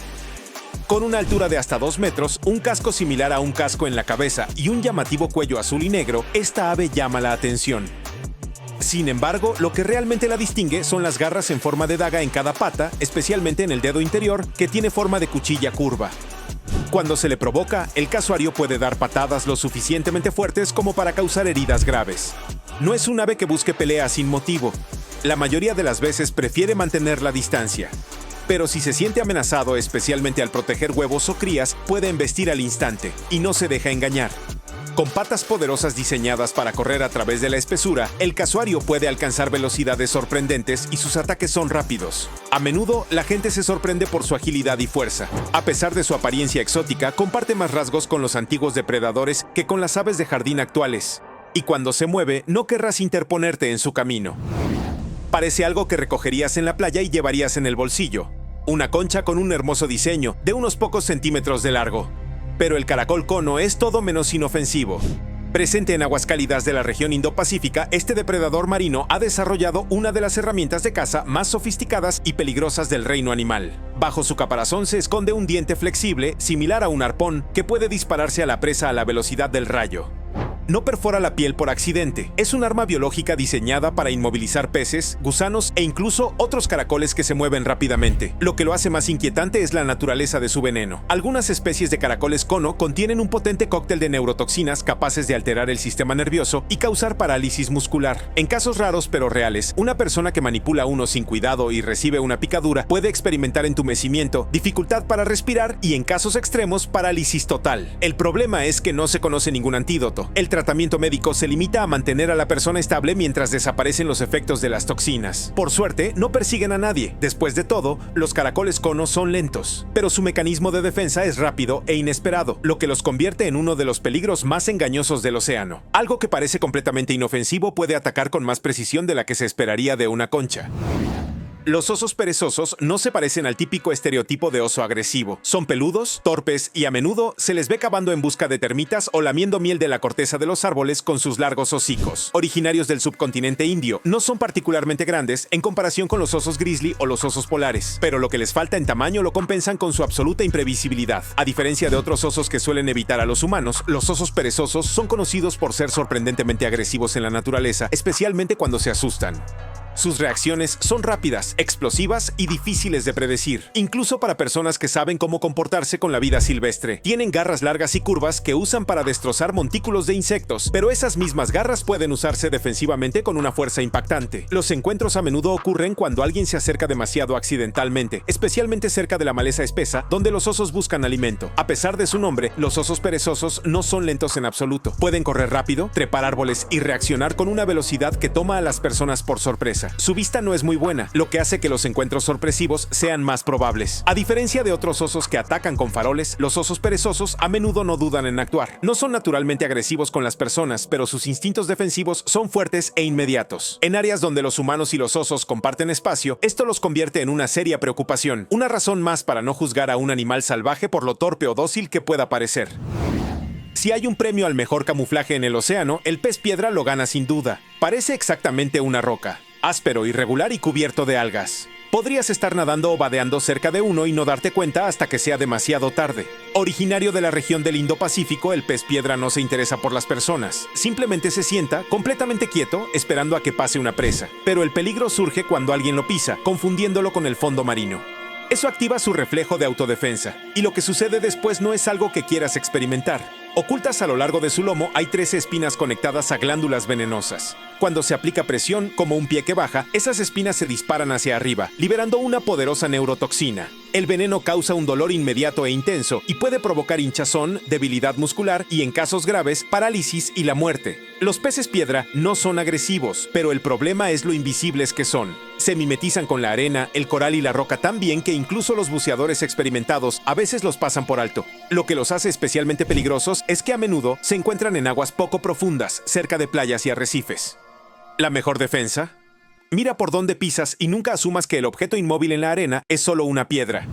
Con una altura de hasta 2 metros, un casco similar a un casco en la cabeza y un llamativo cuello azul y negro, esta ave llama la atención. Sin embargo, lo que realmente la distingue son las garras en forma de daga en cada pata, especialmente en el dedo interior, que tiene forma de cuchilla curva. Cuando se le provoca, el casuario puede dar patadas lo suficientemente fuertes como para causar heridas graves. No es un ave que busque pelea sin motivo. La mayoría de las veces prefiere mantener la distancia. Pero si se siente amenazado, especialmente al proteger huevos o crías, puede embestir al instante y no se deja engañar. Con patas poderosas diseñadas para correr a través de la espesura, el casuario puede alcanzar velocidades sorprendentes y sus ataques son rápidos. A menudo, la gente se sorprende por su agilidad y fuerza. A pesar de su apariencia exótica, comparte más rasgos con los antiguos depredadores que con las aves de jardín actuales. Y cuando se mueve, no querrás interponerte en su camino. Parece algo que recogerías en la playa y llevarías en el bolsillo. Una concha con un hermoso diseño, de unos pocos centímetros de largo. Pero el caracol cono es todo menos inofensivo. Presente en aguas cálidas de la región Indo-Pacífica, este depredador marino ha desarrollado una de las herramientas de caza más sofisticadas y peligrosas del reino animal. Bajo su caparazón se esconde un diente flexible, similar a un arpón, que puede dispararse a la presa a la velocidad del rayo. No perfora la piel por accidente. Es un arma biológica diseñada para inmovilizar peces, gusanos e incluso otros caracoles que se mueven rápidamente. Lo que lo hace más inquietante es la naturaleza de su veneno. Algunas especies de caracoles cono contienen un potente cóctel de neurotoxinas capaces de alterar el sistema nervioso y causar parálisis muscular. En casos raros pero reales, una persona que manipula uno sin cuidado y recibe una picadura puede experimentar entumecimiento, dificultad para respirar y, en casos extremos, parálisis total. El problema es que no se conoce ningún antídoto. El tratamiento médico se limita a mantener a la persona estable mientras desaparecen los efectos de las toxinas. Por suerte, no persiguen a nadie. Después de todo, los caracoles cono son lentos, pero su mecanismo de defensa es rápido e inesperado, lo que los convierte en uno de los peligros más engañosos del océano. Algo que parece completamente inofensivo puede atacar con más precisión de la que se esperaría de una concha. Los osos perezosos no se parecen al típico estereotipo de oso agresivo. Son peludos, torpes y a menudo se les ve cavando en busca de termitas o lamiendo miel de la corteza de los árboles con sus largos hocicos. Originarios del subcontinente indio, no son particularmente grandes en comparación con los osos grizzly o los osos polares, pero lo que les falta en tamaño lo compensan con su absoluta imprevisibilidad. A diferencia de otros osos que suelen evitar a los humanos, los osos perezosos son conocidos por ser sorprendentemente agresivos en la naturaleza, especialmente cuando se asustan. Sus reacciones son rápidas, explosivas y difíciles de predecir, incluso para personas que saben cómo comportarse con la vida silvestre. Tienen garras largas y curvas que usan para destrozar montículos de insectos, pero esas mismas garras pueden usarse defensivamente con una fuerza impactante. Los encuentros a menudo ocurren cuando alguien se acerca demasiado accidentalmente, especialmente cerca de la maleza espesa, donde los osos buscan alimento. A pesar de su nombre, los osos perezosos no son lentos en absoluto. Pueden correr rápido, trepar árboles y reaccionar con una velocidad que toma a las personas por sorpresa. Su vista no es muy buena, lo que hace que los encuentros sorpresivos sean más probables. A diferencia de otros osos que atacan con faroles, los osos perezosos a menudo no dudan en actuar. No son naturalmente agresivos con las personas, pero sus instintos defensivos son fuertes e inmediatos. En áreas donde los humanos y los osos comparten espacio, esto los convierte en una seria preocupación. Una razón más para no juzgar a un animal salvaje por lo torpe o dócil que pueda parecer. Si hay un premio al mejor camuflaje en el océano, el pez piedra lo gana sin duda. Parece exactamente una roca. Áspero, irregular y cubierto de algas. Podrías estar nadando o vadeando cerca de uno y no darte cuenta hasta que sea demasiado tarde. Originario de la región del Indo-Pacífico, el pez piedra no se interesa por las personas. Simplemente se sienta, completamente quieto, esperando a que pase una presa. Pero el peligro surge cuando alguien lo pisa, confundiéndolo con el fondo marino. Eso activa su reflejo de autodefensa, y lo que sucede después no es algo que quieras experimentar. Ocultas a lo largo de su lomo hay 13 espinas conectadas a glándulas venenosas. Cuando se aplica presión, como un pie que baja, esas espinas se disparan hacia arriba, liberando una poderosa neurotoxina. El veneno causa un dolor inmediato e intenso y puede provocar hinchazón, debilidad muscular y, en casos graves, parálisis y la muerte. Los peces piedra no son agresivos, pero el problema es lo invisibles que son. Se mimetizan con la arena, el coral y la roca tan bien que incluso los buceadores experimentados a veces los pasan por alto. Lo que los hace especialmente peligrosos es que a menudo se encuentran en aguas poco profundas, cerca de playas y arrecifes. ¿La mejor defensa? Mira por dónde pisas y nunca asumas que el objeto inmóvil en la arena es solo una piedra.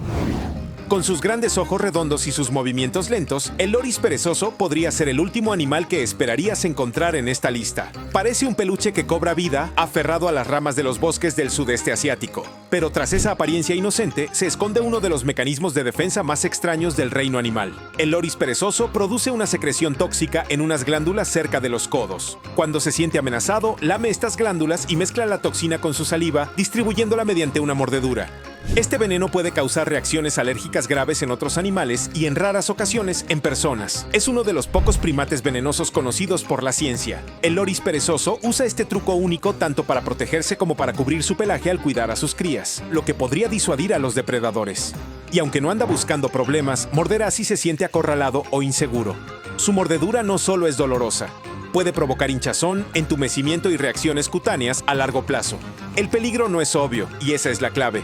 Con sus grandes ojos redondos y sus movimientos lentos, el loris perezoso podría ser el último animal que esperarías encontrar en esta lista. Parece un peluche que cobra vida aferrado a las ramas de los bosques del sudeste asiático. Pero tras esa apariencia inocente, se esconde uno de los mecanismos de defensa más extraños del reino animal. El loris perezoso produce una secreción tóxica en unas glándulas cerca de los codos. Cuando se siente amenazado, lame estas glándulas y mezcla la toxina con su saliva, distribuyéndola mediante una mordedura. Este veneno puede causar reacciones alérgicas graves en otros animales y en raras ocasiones en personas. Es uno de los pocos primates venenosos conocidos por la ciencia. El loris perezoso usa este truco único tanto para protegerse como para cubrir su pelaje al cuidar a sus crías, lo que podría disuadir a los depredadores. Y aunque no anda buscando problemas, morderá si se siente acorralado o inseguro. Su mordedura no solo es dolorosa, puede provocar hinchazón, entumecimiento y reacciones cutáneas a largo plazo. El peligro no es obvio, y esa es la clave.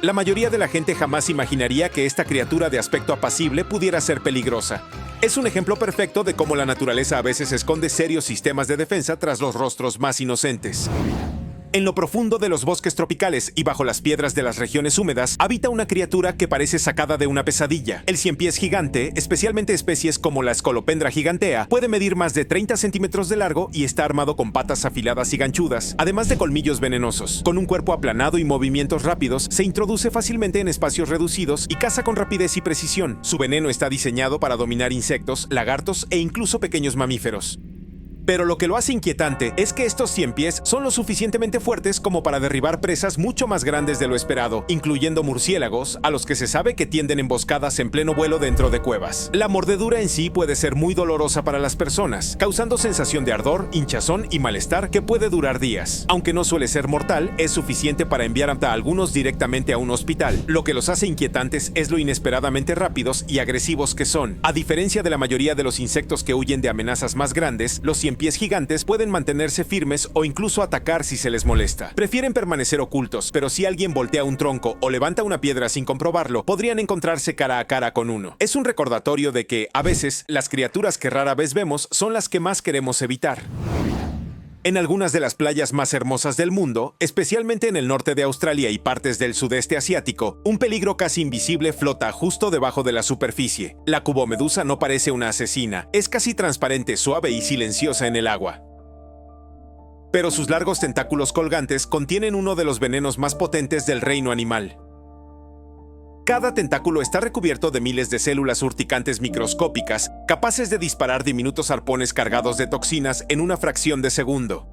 La mayoría de la gente jamás imaginaría que esta criatura de aspecto apacible pudiera ser peligrosa. Es un ejemplo perfecto de cómo la naturaleza a veces esconde serios sistemas de defensa tras los rostros más inocentes. En lo profundo de los bosques tropicales y bajo las piedras de las regiones húmedas, habita una criatura que parece sacada de una pesadilla. El ciempiés gigante, especialmente especies como la Scolopendra gigantea, puede medir más de 30 centímetros de largo y está armado con patas afiladas y ganchudas, además de colmillos venenosos. Con un cuerpo aplanado y movimientos rápidos, se introduce fácilmente en espacios reducidos y caza con rapidez y precisión. Su veneno está diseñado para dominar insectos, lagartos e incluso pequeños mamíferos. Pero lo que lo hace inquietante es que estos ciempiés son lo suficientemente fuertes como para derribar presas mucho más grandes de lo esperado, incluyendo murciélagos, a los que se sabe que tienden emboscadas en pleno vuelo dentro de cuevas. La mordedura en sí puede ser muy dolorosa para las personas, causando sensación de ardor, hinchazón y malestar que puede durar días. Aunque no suele ser mortal, es suficiente para enviar a algunos directamente a un hospital. Lo que los hace inquietantes es lo inesperadamente rápidos y agresivos que son. A diferencia de la mayoría de los insectos que huyen de amenazas más grandes, los ciempiés gigantes pueden mantenerse firmes o incluso atacar si se les molesta. Prefieren permanecer ocultos, pero si alguien voltea un tronco o levanta una piedra sin comprobarlo, podrían encontrarse cara a cara con uno. Es un recordatorio de que, a veces, las criaturas que rara vez vemos son las que más queremos evitar. En algunas de las playas más hermosas del mundo, especialmente en el norte de Australia y partes del sudeste asiático, un peligro casi invisible flota justo debajo de la superficie. La cubomedusa no parece una asesina, es casi transparente, suave y silenciosa en el agua. Pero sus largos tentáculos colgantes contienen uno de los venenos más potentes del reino animal. Cada tentáculo está recubierto de miles de células urticantes microscópicas, capaces de disparar diminutos arpones cargados de toxinas en una fracción de segundo.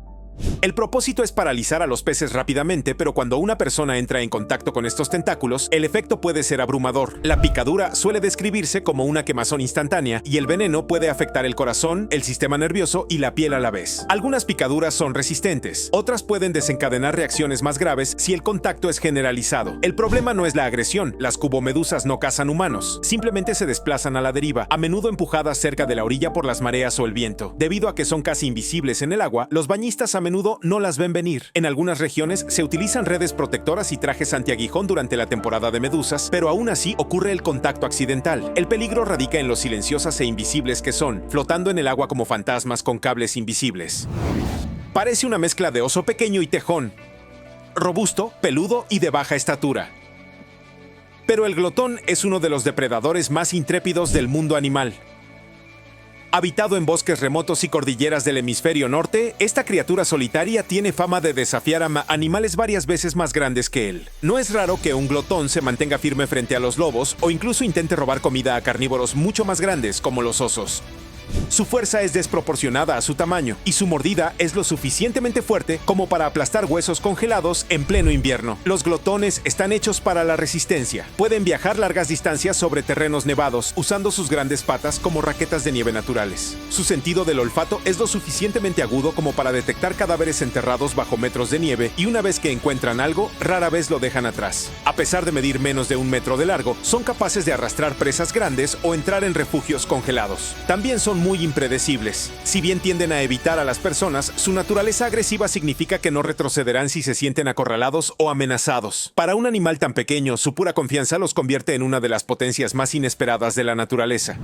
El propósito es paralizar a los peces rápidamente, pero cuando una persona entra en contacto con estos tentáculos, el efecto puede ser abrumador. La picadura suele describirse como una quemazón instantánea y el veneno puede afectar el corazón, el sistema nervioso y la piel a la vez. Algunas picaduras son resistentes, otras pueden desencadenar reacciones más graves si el contacto es generalizado. El problema no es la agresión, las cubomedusas no cazan humanos, simplemente se desplazan a la deriva, a menudo empujadas cerca de la orilla por las mareas o el viento. Debido a que son casi invisibles en el agua, los bañistas a menudo no las ven venir. En algunas regiones se utilizan redes protectoras y trajes antiaguijón durante la temporada de medusas, pero aún así ocurre el contacto accidental. El peligro radica en lo silenciosas e invisibles que son, flotando en el agua como fantasmas con cables invisibles. Parece una mezcla de oso pequeño y tejón, robusto, peludo y de baja estatura. Pero el glotón es uno de los depredadores más intrépidos del mundo animal. Habitado en bosques remotos y cordilleras del hemisferio norte, esta criatura solitaria tiene fama de desafiar a animales varias veces más grandes que él. No es raro que un glotón se mantenga firme frente a los lobos o incluso intente robar comida a carnívoros mucho más grandes como los osos. Su fuerza es desproporcionada a su tamaño y su mordida es lo suficientemente fuerte como para aplastar huesos congelados en pleno invierno. Los glotones están hechos para la resistencia. Pueden viajar largas distancias sobre terrenos nevados usando sus grandes patas como raquetas de nieve naturales. Su sentido del olfato es lo suficientemente agudo como para detectar cadáveres enterrados bajo metros de nieve y una vez que encuentran algo, rara vez lo dejan atrás. A pesar de medir menos de 1 metro de largo, son capaces de arrastrar presas grandes o entrar en refugios congelados. También son muy impredecibles. Si bien tienden a evitar a las personas, su naturaleza agresiva significa que no retrocederán si se sienten acorralados o amenazados. Para un animal tan pequeño, su pura confianza los convierte en una de las potencias más inesperadas de la naturaleza.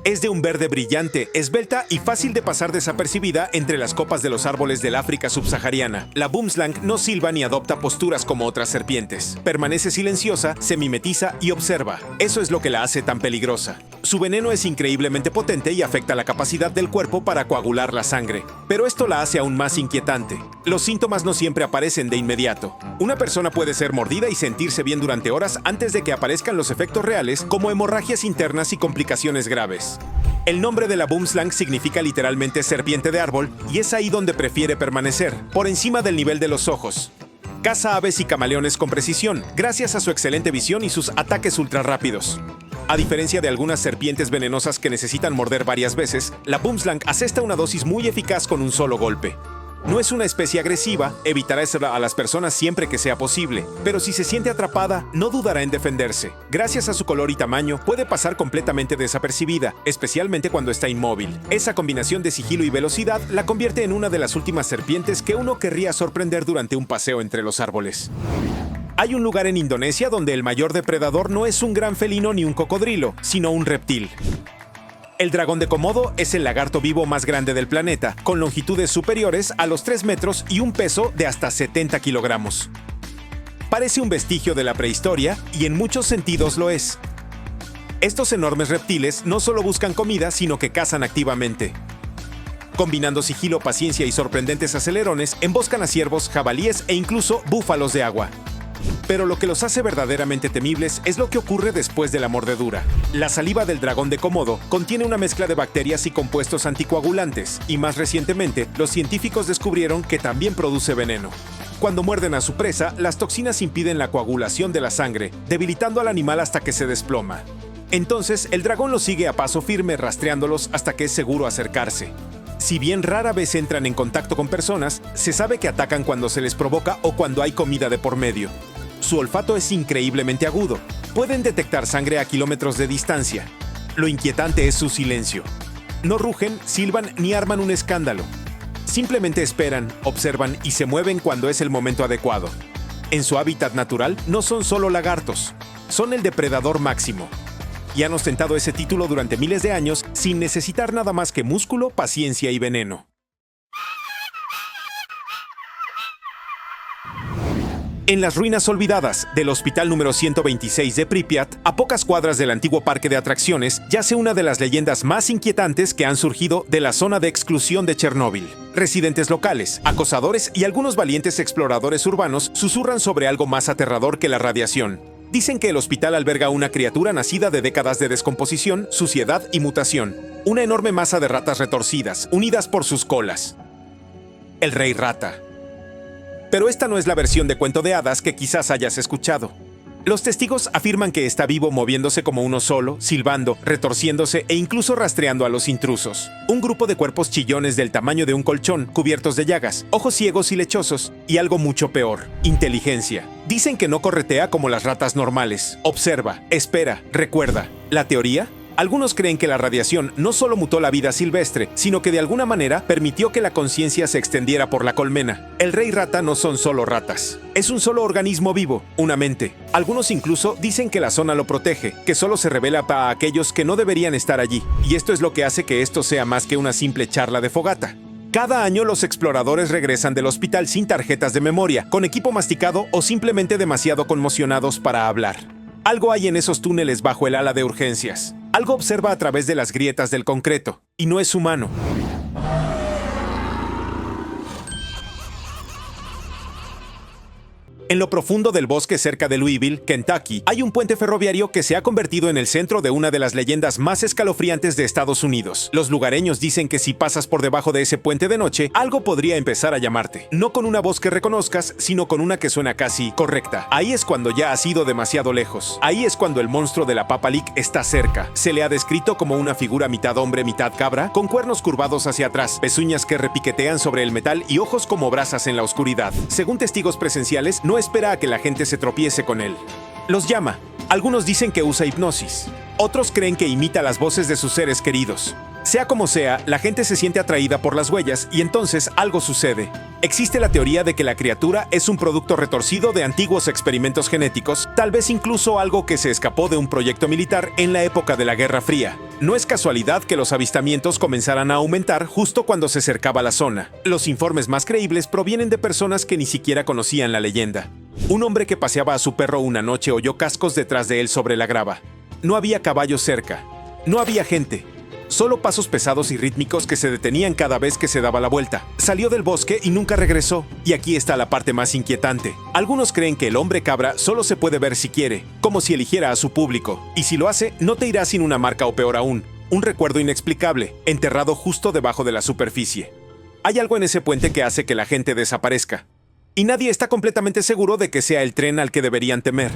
Es de un verde brillante, esbelta y fácil de pasar desapercibida entre las copas de los árboles del África subsahariana. La boomslang no silba ni adopta posturas como otras serpientes. Permanece silenciosa, se mimetiza y observa. Eso es lo que la hace tan peligrosa. Su veneno es increíblemente potente y afecta la capacidad del cuerpo para coagular la sangre. Pero esto la hace aún más inquietante. Los síntomas no siempre aparecen de inmediato. Una persona puede ser mordida y sentirse bien durante horas antes de que aparezcan los efectos reales, como hemorragias internas y complicaciones graves. El nombre de la boomslang significa literalmente serpiente de árbol y es ahí donde prefiere permanecer, por encima del nivel de los ojos. Caza aves y camaleones con precisión, gracias a su excelente visión y sus ataques ultra rápidos. A diferencia de algunas serpientes venenosas que necesitan morder varias veces, la boomslang asesta una dosis muy eficaz con un solo golpe. No es una especie agresiva, evitará a las personas siempre que sea posible, pero si se siente atrapada, no dudará en defenderse. Gracias a su color y tamaño, puede pasar completamente desapercibida, especialmente cuando está inmóvil. Esa combinación de sigilo y velocidad la convierte en una de las últimas serpientes que uno querría sorprender durante un paseo entre los árboles. Hay un lugar en Indonesia donde el mayor depredador no es un gran felino ni un cocodrilo, sino un reptil. El dragón de Komodo es el lagarto vivo más grande del planeta, con longitudes superiores a los 3 metros y un peso de hasta 70 kilogramos. Parece un vestigio de la prehistoria y en muchos sentidos lo es. Estos enormes reptiles no solo buscan comida, sino que cazan activamente. Combinando sigilo, paciencia y sorprendentes acelerones, emboscan a ciervos, jabalíes e incluso búfalos de agua. Pero lo que los hace verdaderamente temibles es lo que ocurre después de la mordedura. La saliva del dragón de Komodo contiene una mezcla de bacterias y compuestos anticoagulantes, y más recientemente, los científicos descubrieron que también produce veneno. Cuando muerden a su presa, las toxinas impiden la coagulación de la sangre, debilitando al animal hasta que se desploma. Entonces, el dragón los sigue a paso firme, rastreándolos hasta que es seguro acercarse. Si bien rara vez entran en contacto con personas, se sabe que atacan cuando se les provoca o cuando hay comida de por medio. Su olfato es increíblemente agudo. Pueden detectar sangre a kilómetros de distancia. Lo inquietante es su silencio. No rugen, silban ni arman un escándalo. Simplemente esperan, observan y se mueven cuando es el momento adecuado. En su hábitat natural no son solo lagartos, son el depredador máximo. Y han ostentado ese título durante miles de años sin necesitar nada más que músculo, paciencia y veneno. En las ruinas olvidadas del Hospital número 126 de Pripyat, a pocas cuadras del antiguo parque de atracciones, yace una de las leyendas más inquietantes que han surgido de la zona de exclusión de Chernóbil. Residentes locales, acosadores y algunos valientes exploradores urbanos susurran sobre algo más aterrador que la radiación. Dicen que el hospital alberga una criatura nacida de décadas de descomposición, suciedad y mutación. Una enorme masa de ratas retorcidas, unidas por sus colas. El Rey Rata. Pero esta no es la versión de cuento de hadas que quizás hayas escuchado. Los testigos afirman que está vivo moviéndose como uno solo, silbando, retorciéndose e incluso rastreando a los intrusos. Un grupo de cuerpos chillones del tamaño de un colchón, cubiertos de llagas, ojos ciegos y lechosos, y algo mucho peor, inteligencia. Dicen que no corretea como las ratas normales. Observa, espera, recuerda. ¿La teoría? Algunos creen que la radiación no solo mutó la vida silvestre, sino que de alguna manera permitió que la conciencia se extendiera por la colmena. El Rey Rata no son solo ratas. Es un solo organismo vivo, una mente. Algunos incluso dicen que la zona lo protege, que solo se revela para aquellos que no deberían estar allí. Y esto es lo que hace que esto sea más que una simple charla de fogata. Cada año los exploradores regresan del hospital sin tarjetas de memoria, con equipo masticado o simplemente demasiado conmocionados para hablar. Algo hay en esos túneles bajo el ala de urgencias. Algo observa a través de las grietas del concreto, y no es humano. En lo profundo del bosque cerca de Louisville, Kentucky, hay un puente ferroviario que se ha convertido en el centro de una de las leyendas más escalofriantes de Estados Unidos. Los lugareños dicen que si pasas por debajo de ese puente de noche, algo podría empezar a llamarte. No con una voz que reconozcas, sino con una que suena casi correcta. Ahí es cuando ya has ido demasiado lejos. Ahí es cuando el monstruo de la Papa Lick está cerca. Se le ha descrito como una figura mitad hombre, mitad cabra, con cuernos curvados hacia atrás, pezuñas que repiquetean sobre el metal y ojos como brasas en la oscuridad. Según testigos presenciales, no espera a que la gente se tropiece con él. Los llama. Algunos dicen que usa hipnosis. Otros creen que imita las voces de sus seres queridos. Sea como sea, la gente se siente atraída por las huellas y entonces algo sucede. Existe la teoría de que la criatura es un producto retorcido de antiguos experimentos genéticos, tal vez incluso algo que se escapó de un proyecto militar en la época de la Guerra Fría. No es casualidad que los avistamientos comenzaran a aumentar justo cuando se acercaba la zona. Los informes más creíbles provienen de personas que ni siquiera conocían la leyenda. Un hombre que paseaba a su perro una noche oyó cascos detrás de él sobre la grava. No había caballos cerca. No había gente. Solo pasos pesados y rítmicos que se detenían cada vez que se daba la vuelta. Salió del bosque y nunca regresó. Y aquí está la parte más inquietante. Algunos creen que el hombre cabra solo se puede ver si quiere, como si eligiera a su público. Y si lo hace, no te irá sin una marca o peor aún, un recuerdo inexplicable, enterrado justo debajo de la superficie. Hay algo en ese puente que hace que la gente desaparezca. Y nadie está completamente seguro de que sea el tren al que deberían temer.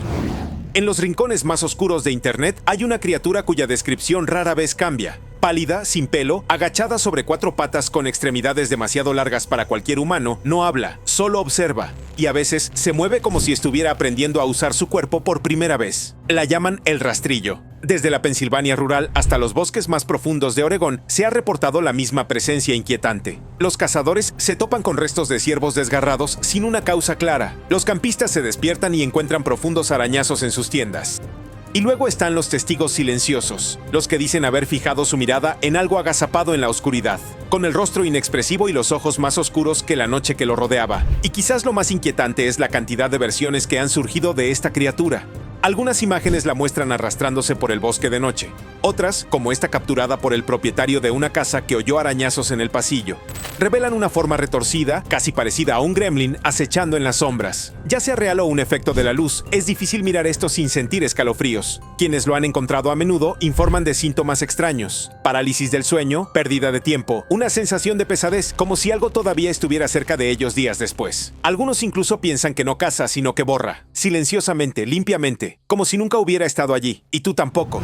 En los rincones más oscuros de Internet hay una criatura cuya descripción rara vez cambia. Pálida, sin pelo, agachada sobre 4 patas con extremidades demasiado largas para cualquier humano, no habla, solo observa. Y a veces se mueve como si estuviera aprendiendo a usar su cuerpo por primera vez. La llaman el rastrillo. Desde la Pensilvania rural hasta los bosques más profundos de Oregón se ha reportado la misma presencia inquietante. Los cazadores se topan con restos de ciervos desgarrados sin una causa clara. Los campistas se despiertan y encuentran profundos arañazos en sus tiendas. Y luego están los testigos silenciosos, los que dicen haber fijado su mirada en algo agazapado en la oscuridad, con el rostro inexpresivo y los ojos más oscuros que la noche que lo rodeaba. Y quizás lo más inquietante es la cantidad de versiones que han surgido de esta criatura. Algunas imágenes la muestran arrastrándose por el bosque de noche. Otras, como esta capturada por el propietario de una casa que oyó arañazos en el pasillo, revelan una forma retorcida, casi parecida a un gremlin, acechando en las sombras. Ya sea real o un efecto de la luz, es difícil mirar esto sin sentir escalofríos. Quienes lo han encontrado a menudo informan de síntomas extraños: parálisis del sueño, pérdida de tiempo, una sensación de pesadez, como si algo todavía estuviera cerca de ellos días después. Algunos incluso piensan que no caza, sino que borra, silenciosamente, limpiamente, como si nunca hubiera estado allí, y tú tampoco.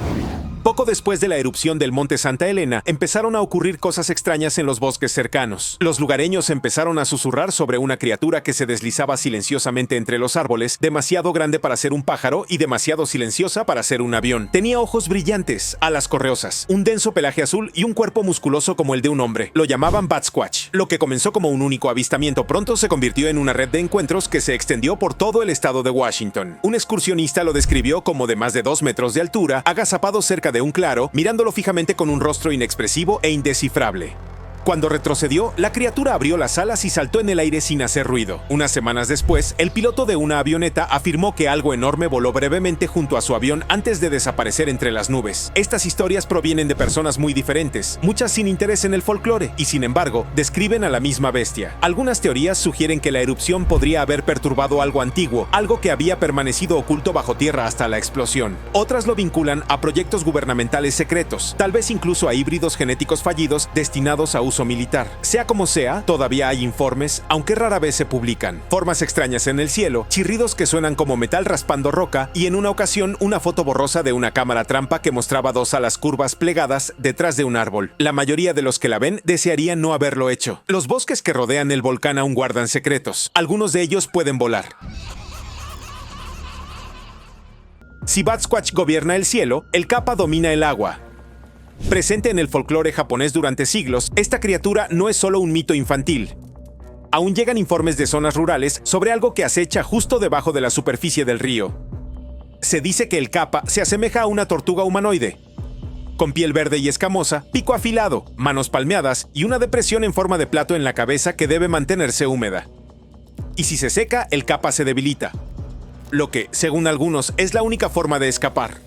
Poco después de la erupción del Monte Santa Elena, empezaron a ocurrir cosas extrañas en los bosques cercanos. Los lugareños empezaron a susurrar sobre una criatura que se deslizaba silenciosamente entre los árboles, demasiado grande para ser un pájaro y demasiado silenciosa para ser un avión. Tenía ojos brillantes, alas correosas, un denso pelaje azul y un cuerpo musculoso como el de un hombre. Lo llamaban Batsquatch. Lo que comenzó como un único avistamiento pronto se convirtió en una red de encuentros que se extendió por todo el estado de Washington. Un excursionista lo describió como de más de 2 metros de altura, agazapado cerca de un claro, mirándolo fijamente con un rostro inexpresivo e indescifrable. Cuando retrocedió, la criatura abrió las alas y saltó en el aire sin hacer ruido. Unas semanas después, el piloto de una avioneta afirmó que algo enorme voló brevemente junto a su avión antes de desaparecer entre las nubes. Estas historias provienen de personas muy diferentes, muchas sin interés en el folclore, y sin embargo, describen a la misma bestia. Algunas teorías sugieren que la erupción podría haber perturbado algo antiguo, algo que había permanecido oculto bajo tierra hasta la explosión. Otras lo vinculan a proyectos gubernamentales secretos, tal vez incluso a híbridos genéticos fallidos destinados a uso militar. Sea como sea, todavía hay informes, aunque rara vez se publican. Formas extrañas en el cielo, chirridos que suenan como metal raspando roca, y en una ocasión una foto borrosa de una cámara trampa que mostraba 2 alas curvas plegadas detrás de un árbol. La mayoría de los que la ven desearían no haberlo hecho. Los bosques que rodean el volcán aún guardan secretos. Algunos de ellos pueden volar. Si Batsquatch gobierna el cielo, el Kappa domina el agua. Presente en el folclore japonés durante siglos, esta criatura no es solo un mito infantil. Aún llegan informes de zonas rurales sobre algo que acecha justo debajo de la superficie del río. Se dice que el Kappa se asemeja a una tortuga humanoide, con piel verde y escamosa, pico afilado, manos palmeadas y una depresión en forma de plato en la cabeza que debe mantenerse húmeda. Y si se seca, el Kappa se debilita, lo que, según algunos, es la única forma de escapar.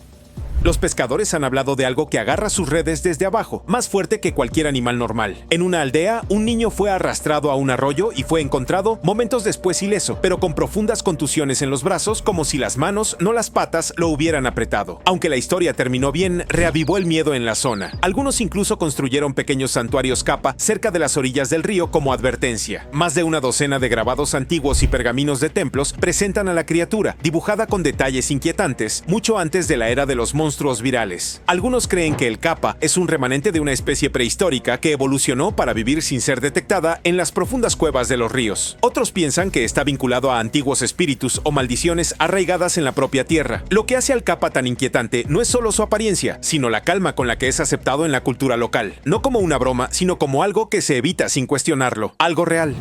Los pescadores han hablado de algo que agarra sus redes desde abajo, más fuerte que cualquier animal normal. En una aldea, un niño fue arrastrado a un arroyo y fue encontrado momentos después ileso, pero con profundas contusiones en los brazos, como si las manos, no las patas, lo hubieran apretado. Aunque la historia terminó bien, reavivó el miedo en la zona. Algunos incluso construyeron pequeños santuarios Kappa cerca de las orillas del río como advertencia. Más de una docena de grabados antiguos y pergaminos de templos presentan a la criatura, dibujada con detalles inquietantes, mucho antes de la era de los monstruos virales. Algunos creen que el Kappa es un remanente de una especie prehistórica que evolucionó para vivir sin ser detectada en las profundas cuevas de los ríos. Otros piensan que está vinculado a antiguos espíritus o maldiciones arraigadas en la propia tierra. Lo que hace al Kappa tan inquietante no es solo su apariencia, sino la calma con la que es aceptado en la cultura local. No como una broma, sino como algo que se evita sin cuestionarlo, algo real.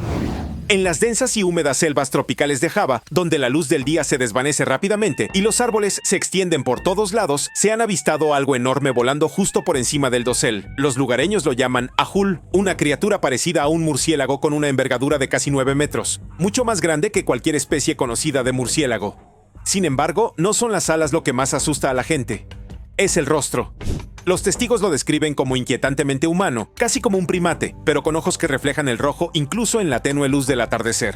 En las densas y húmedas selvas tropicales de Java, donde la luz del día se desvanece rápidamente y los árboles se extienden por todos lados, se han avistado algo enorme volando justo por encima del dosel. Los lugareños lo llaman ajul, una criatura parecida a un murciélago con una envergadura de casi 9 metros, mucho más grande que cualquier especie conocida de murciélago. Sin embargo, no son las alas lo que más asusta a la gente. Es el rostro. Los testigos lo describen como inquietantemente humano, casi como un primate, pero con ojos que reflejan el rojo incluso en la tenue luz del atardecer.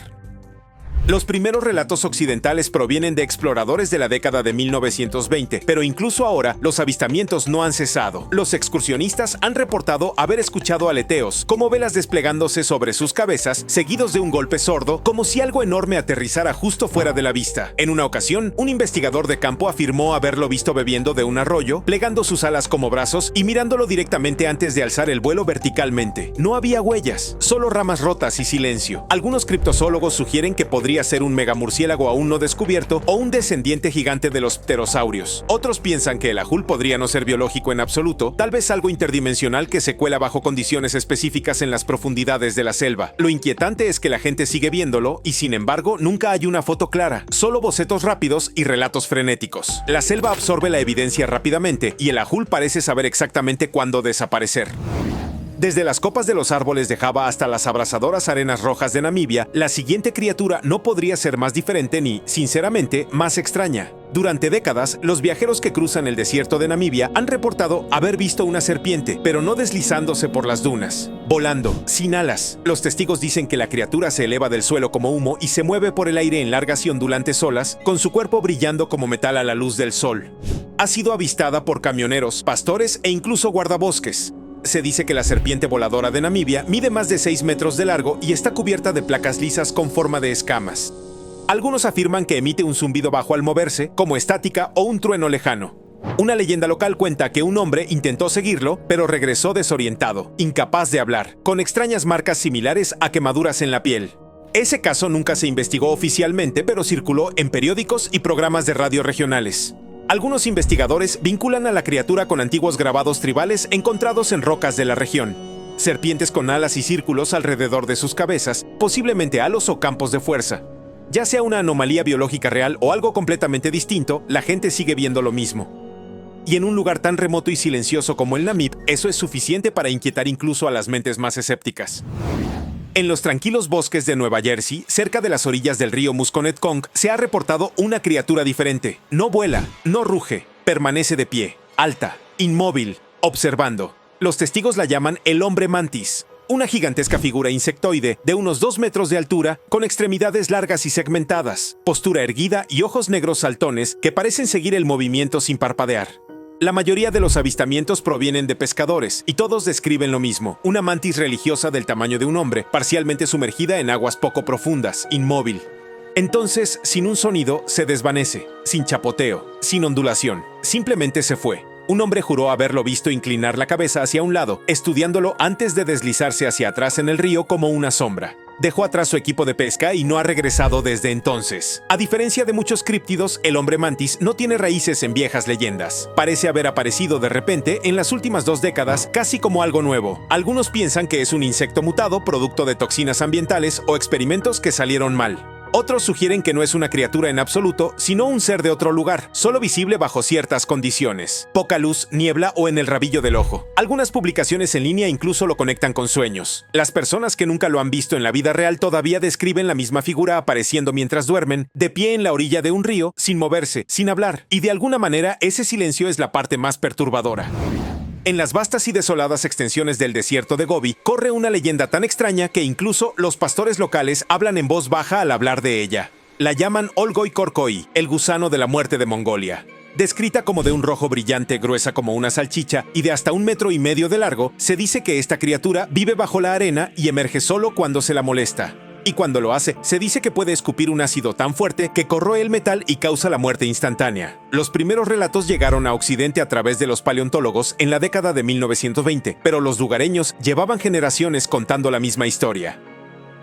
Los primeros relatos occidentales provienen de exploradores de la década de 1920, pero incluso ahora los avistamientos no han cesado. Los excursionistas han reportado haber escuchado aleteos, como velas desplegándose sobre sus cabezas, seguidos de un golpe sordo, como si algo enorme aterrizara justo fuera de la vista. En una ocasión, un investigador de campo afirmó haberlo visto bebiendo de un arroyo, plegando sus alas como brazos y mirándolo directamente antes de alzar el vuelo verticalmente. No había huellas, solo ramas rotas y silencio. Algunos criptozoólogos sugieren que podría ser un megamurciélago aún no descubierto o un descendiente gigante de los pterosaurios. Otros piensan que el ajul podría no ser biológico en absoluto, tal vez algo interdimensional que se cuela bajo condiciones específicas en las profundidades de la selva. Lo inquietante es que la gente sigue viéndolo y sin embargo nunca hay una foto clara, solo bocetos rápidos y relatos frenéticos. La selva absorbe la evidencia rápidamente y el ajul parece saber exactamente cuándo desaparecer. Desde las copas de los árboles de Java hasta las abrasadoras arenas rojas de Namibia, la siguiente criatura no podría ser más diferente ni, sinceramente, más extraña. Durante décadas, los viajeros que cruzan el desierto de Namibia han reportado haber visto una serpiente, pero no deslizándose por las dunas, volando, sin alas. Los testigos dicen que la criatura se eleva del suelo como humo y se mueve por el aire en largas y ondulantes olas, con su cuerpo brillando como metal a la luz del sol. Ha sido avistada por camioneros, pastores e incluso guardabosques. Se dice que la serpiente voladora de Namibia mide más de 6 metros de largo y está cubierta de placas lisas con forma de escamas. Algunos afirman que emite un zumbido bajo al moverse, como estática o un trueno lejano. Una leyenda local cuenta que un hombre intentó seguirlo, pero regresó desorientado, incapaz de hablar, con extrañas marcas similares a quemaduras en la piel. Ese caso nunca se investigó oficialmente, pero circuló en periódicos y programas de radio regionales. Algunos investigadores vinculan a la criatura con antiguos grabados tribales encontrados en rocas de la región. Serpientes con alas y círculos alrededor de sus cabezas, posiblemente halos o campos de fuerza. Ya sea una anomalía biológica real o algo completamente distinto, la gente sigue viendo lo mismo. Y en un lugar tan remoto y silencioso como el Namib, eso es suficiente para inquietar incluso a las mentes más escépticas. En los tranquilos bosques de Nueva Jersey, cerca de las orillas del río Musconetcong, se ha reportado una criatura diferente. No vuela, no ruge, permanece de pie, alta, inmóvil, observando. Los testigos la llaman el hombre mantis, una gigantesca figura insectoide de unos 2 metros de altura, con extremidades largas y segmentadas, postura erguida y ojos negros saltones que parecen seguir el movimiento sin parpadear. La mayoría de los avistamientos provienen de pescadores, y todos describen lo mismo: una mantis religiosa del tamaño de un hombre, parcialmente sumergida en aguas poco profundas, inmóvil. Entonces, sin un sonido, se desvanece, sin chapoteo, sin ondulación, simplemente se fue. Un hombre juró haberlo visto inclinar la cabeza hacia un lado, estudiándolo antes de deslizarse hacia atrás en el río como una sombra. Dejó atrás su equipo de pesca y no ha regresado desde entonces. A diferencia de muchos críptidos, el hombre mantis no tiene raíces en viejas leyendas. Parece haber aparecido de repente en las últimas 2 décadas, casi como algo nuevo. Algunos piensan que es un insecto mutado producto de toxinas ambientales o experimentos que salieron mal. Otros sugieren que no es una criatura en absoluto, sino un ser de otro lugar, solo visible bajo ciertas condiciones: poca luz, niebla o en el rabillo del ojo. Algunas publicaciones en línea incluso lo conectan con sueños. Las personas que nunca lo han visto en la vida real todavía describen la misma figura apareciendo mientras duermen, de pie en la orilla de un río, sin moverse, sin hablar. Y de alguna manera, ese silencio es la parte más perturbadora. En las vastas y desoladas extensiones del desierto de Gobi, corre una leyenda tan extraña que incluso los pastores locales hablan en voz baja al hablar de ella. La llaman Olgoi Korkoi, el gusano de la muerte de Mongolia. Descrita como de un rojo brillante, gruesa como una salchicha y de hasta 1,5 metros de largo, se dice que esta criatura vive bajo la arena y emerge solo cuando se la molesta. Y cuando lo hace, se dice que puede escupir un ácido tan fuerte que corroe el metal y causa la muerte instantánea. Los primeros relatos llegaron a Occidente a través de los paleontólogos en la década de 1920, pero los lugareños llevaban generaciones contando la misma historia.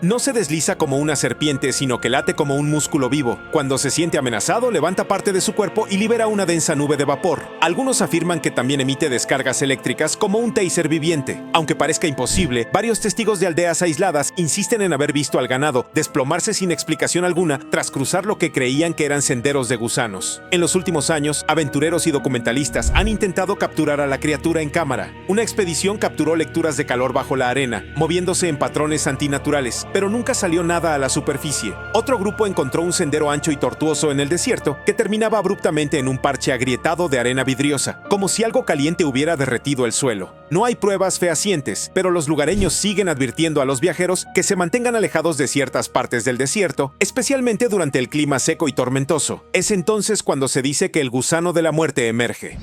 No se desliza como una serpiente, sino que late como un músculo vivo. Cuando se siente amenazado, levanta parte de su cuerpo y libera una densa nube de vapor. Algunos afirman que también emite descargas eléctricas como un taser viviente. Aunque parezca imposible, varios testigos de aldeas aisladas insisten en haber visto al ganado desplomarse sin explicación alguna tras cruzar lo que creían que eran senderos de gusanos. En los últimos años, aventureros y documentalistas han intentado capturar a la criatura en cámara. Una expedición capturó lecturas de calor bajo la arena, moviéndose en patrones antinaturales, pero nunca salió nada a la superficie. Otro grupo encontró un sendero ancho y tortuoso en el desierto que terminaba abruptamente en un parche agrietado de arena vidriosa, como si algo caliente hubiera derretido el suelo. No hay pruebas fehacientes, pero los lugareños siguen advirtiendo a los viajeros que se mantengan alejados de ciertas partes del desierto, especialmente durante el clima seco y tormentoso. Es entonces cuando se dice que el gusano de la muerte emerge.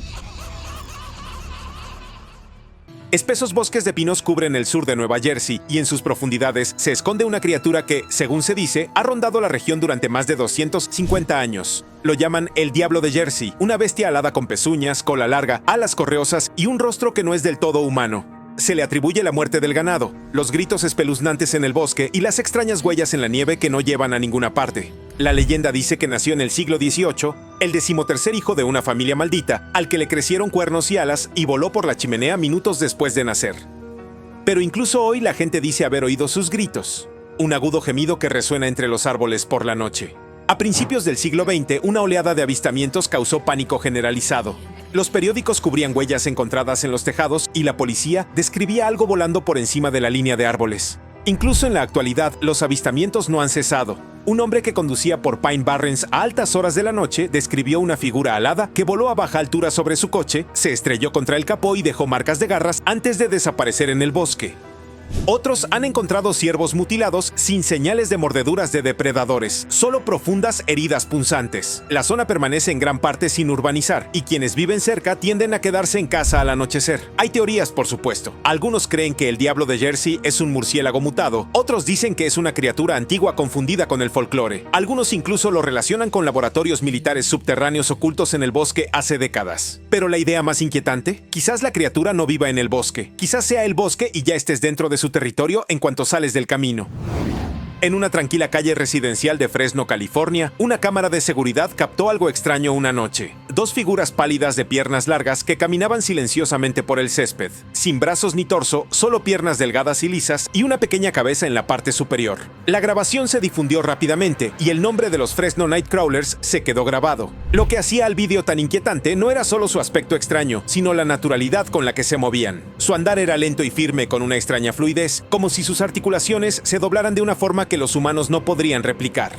Espesos bosques de pinos cubren el sur de Nueva Jersey y en sus profundidades se esconde una criatura que, según se dice, ha rondado la región durante más de 250 años. Lo llaman el Diablo de Jersey, una bestia alada con pezuñas, cola larga, alas correosas y un rostro que no es del todo humano. Se le atribuye la muerte del ganado, los gritos espeluznantes en el bosque y las extrañas huellas en la nieve que no llevan a ninguna parte. La leyenda dice que nació en el siglo XVIII, el 13º hijo de una familia maldita, al que le crecieron cuernos y alas y voló por la chimenea minutos después de nacer. Pero incluso hoy la gente dice haber oído sus gritos, un agudo gemido que resuena entre los árboles por la noche. A principios del siglo XX, una oleada de avistamientos causó pánico generalizado. Los periódicos cubrían huellas encontradas en los tejados y la policía describía algo volando por encima de la línea de árboles. Incluso en la actualidad, los avistamientos no han cesado. Un hombre que conducía por Pine Barrens a altas horas de la noche describió una figura alada que voló a baja altura sobre su coche, se estrelló contra el capó y dejó marcas de garras antes de desaparecer en el bosque. Otros han encontrado ciervos mutilados sin señales de mordeduras de depredadores, solo profundas heridas punzantes. La zona permanece en gran parte sin urbanizar, y quienes viven cerca tienden a quedarse en casa al anochecer. Hay teorías, por supuesto. Algunos creen que el Diablo de Jersey es un murciélago mutado, otros dicen que es una criatura antigua confundida con el folclore. Algunos incluso lo relacionan con laboratorios militares subterráneos ocultos en el bosque hace décadas. Pero la idea más inquietante, quizás la criatura no viva en el bosque, quizás sea el bosque y ya estés dentro de su territorio en cuanto sales del camino. En una tranquila calle residencial de Fresno, California, una cámara de seguridad captó algo extraño una noche. Dos figuras pálidas de piernas largas que caminaban silenciosamente por el césped. Sin brazos ni torso, solo piernas delgadas y lisas y una pequeña cabeza en la parte superior. La grabación se difundió rápidamente y el nombre de los Fresno Nightcrawlers se quedó grabado. Lo que hacía al vídeo tan inquietante no era solo su aspecto extraño, sino la naturalidad con la que se movían. Su andar era lento y firme con una extraña fluidez, como si sus articulaciones se doblaran de una forma que los humanos no podrían replicar.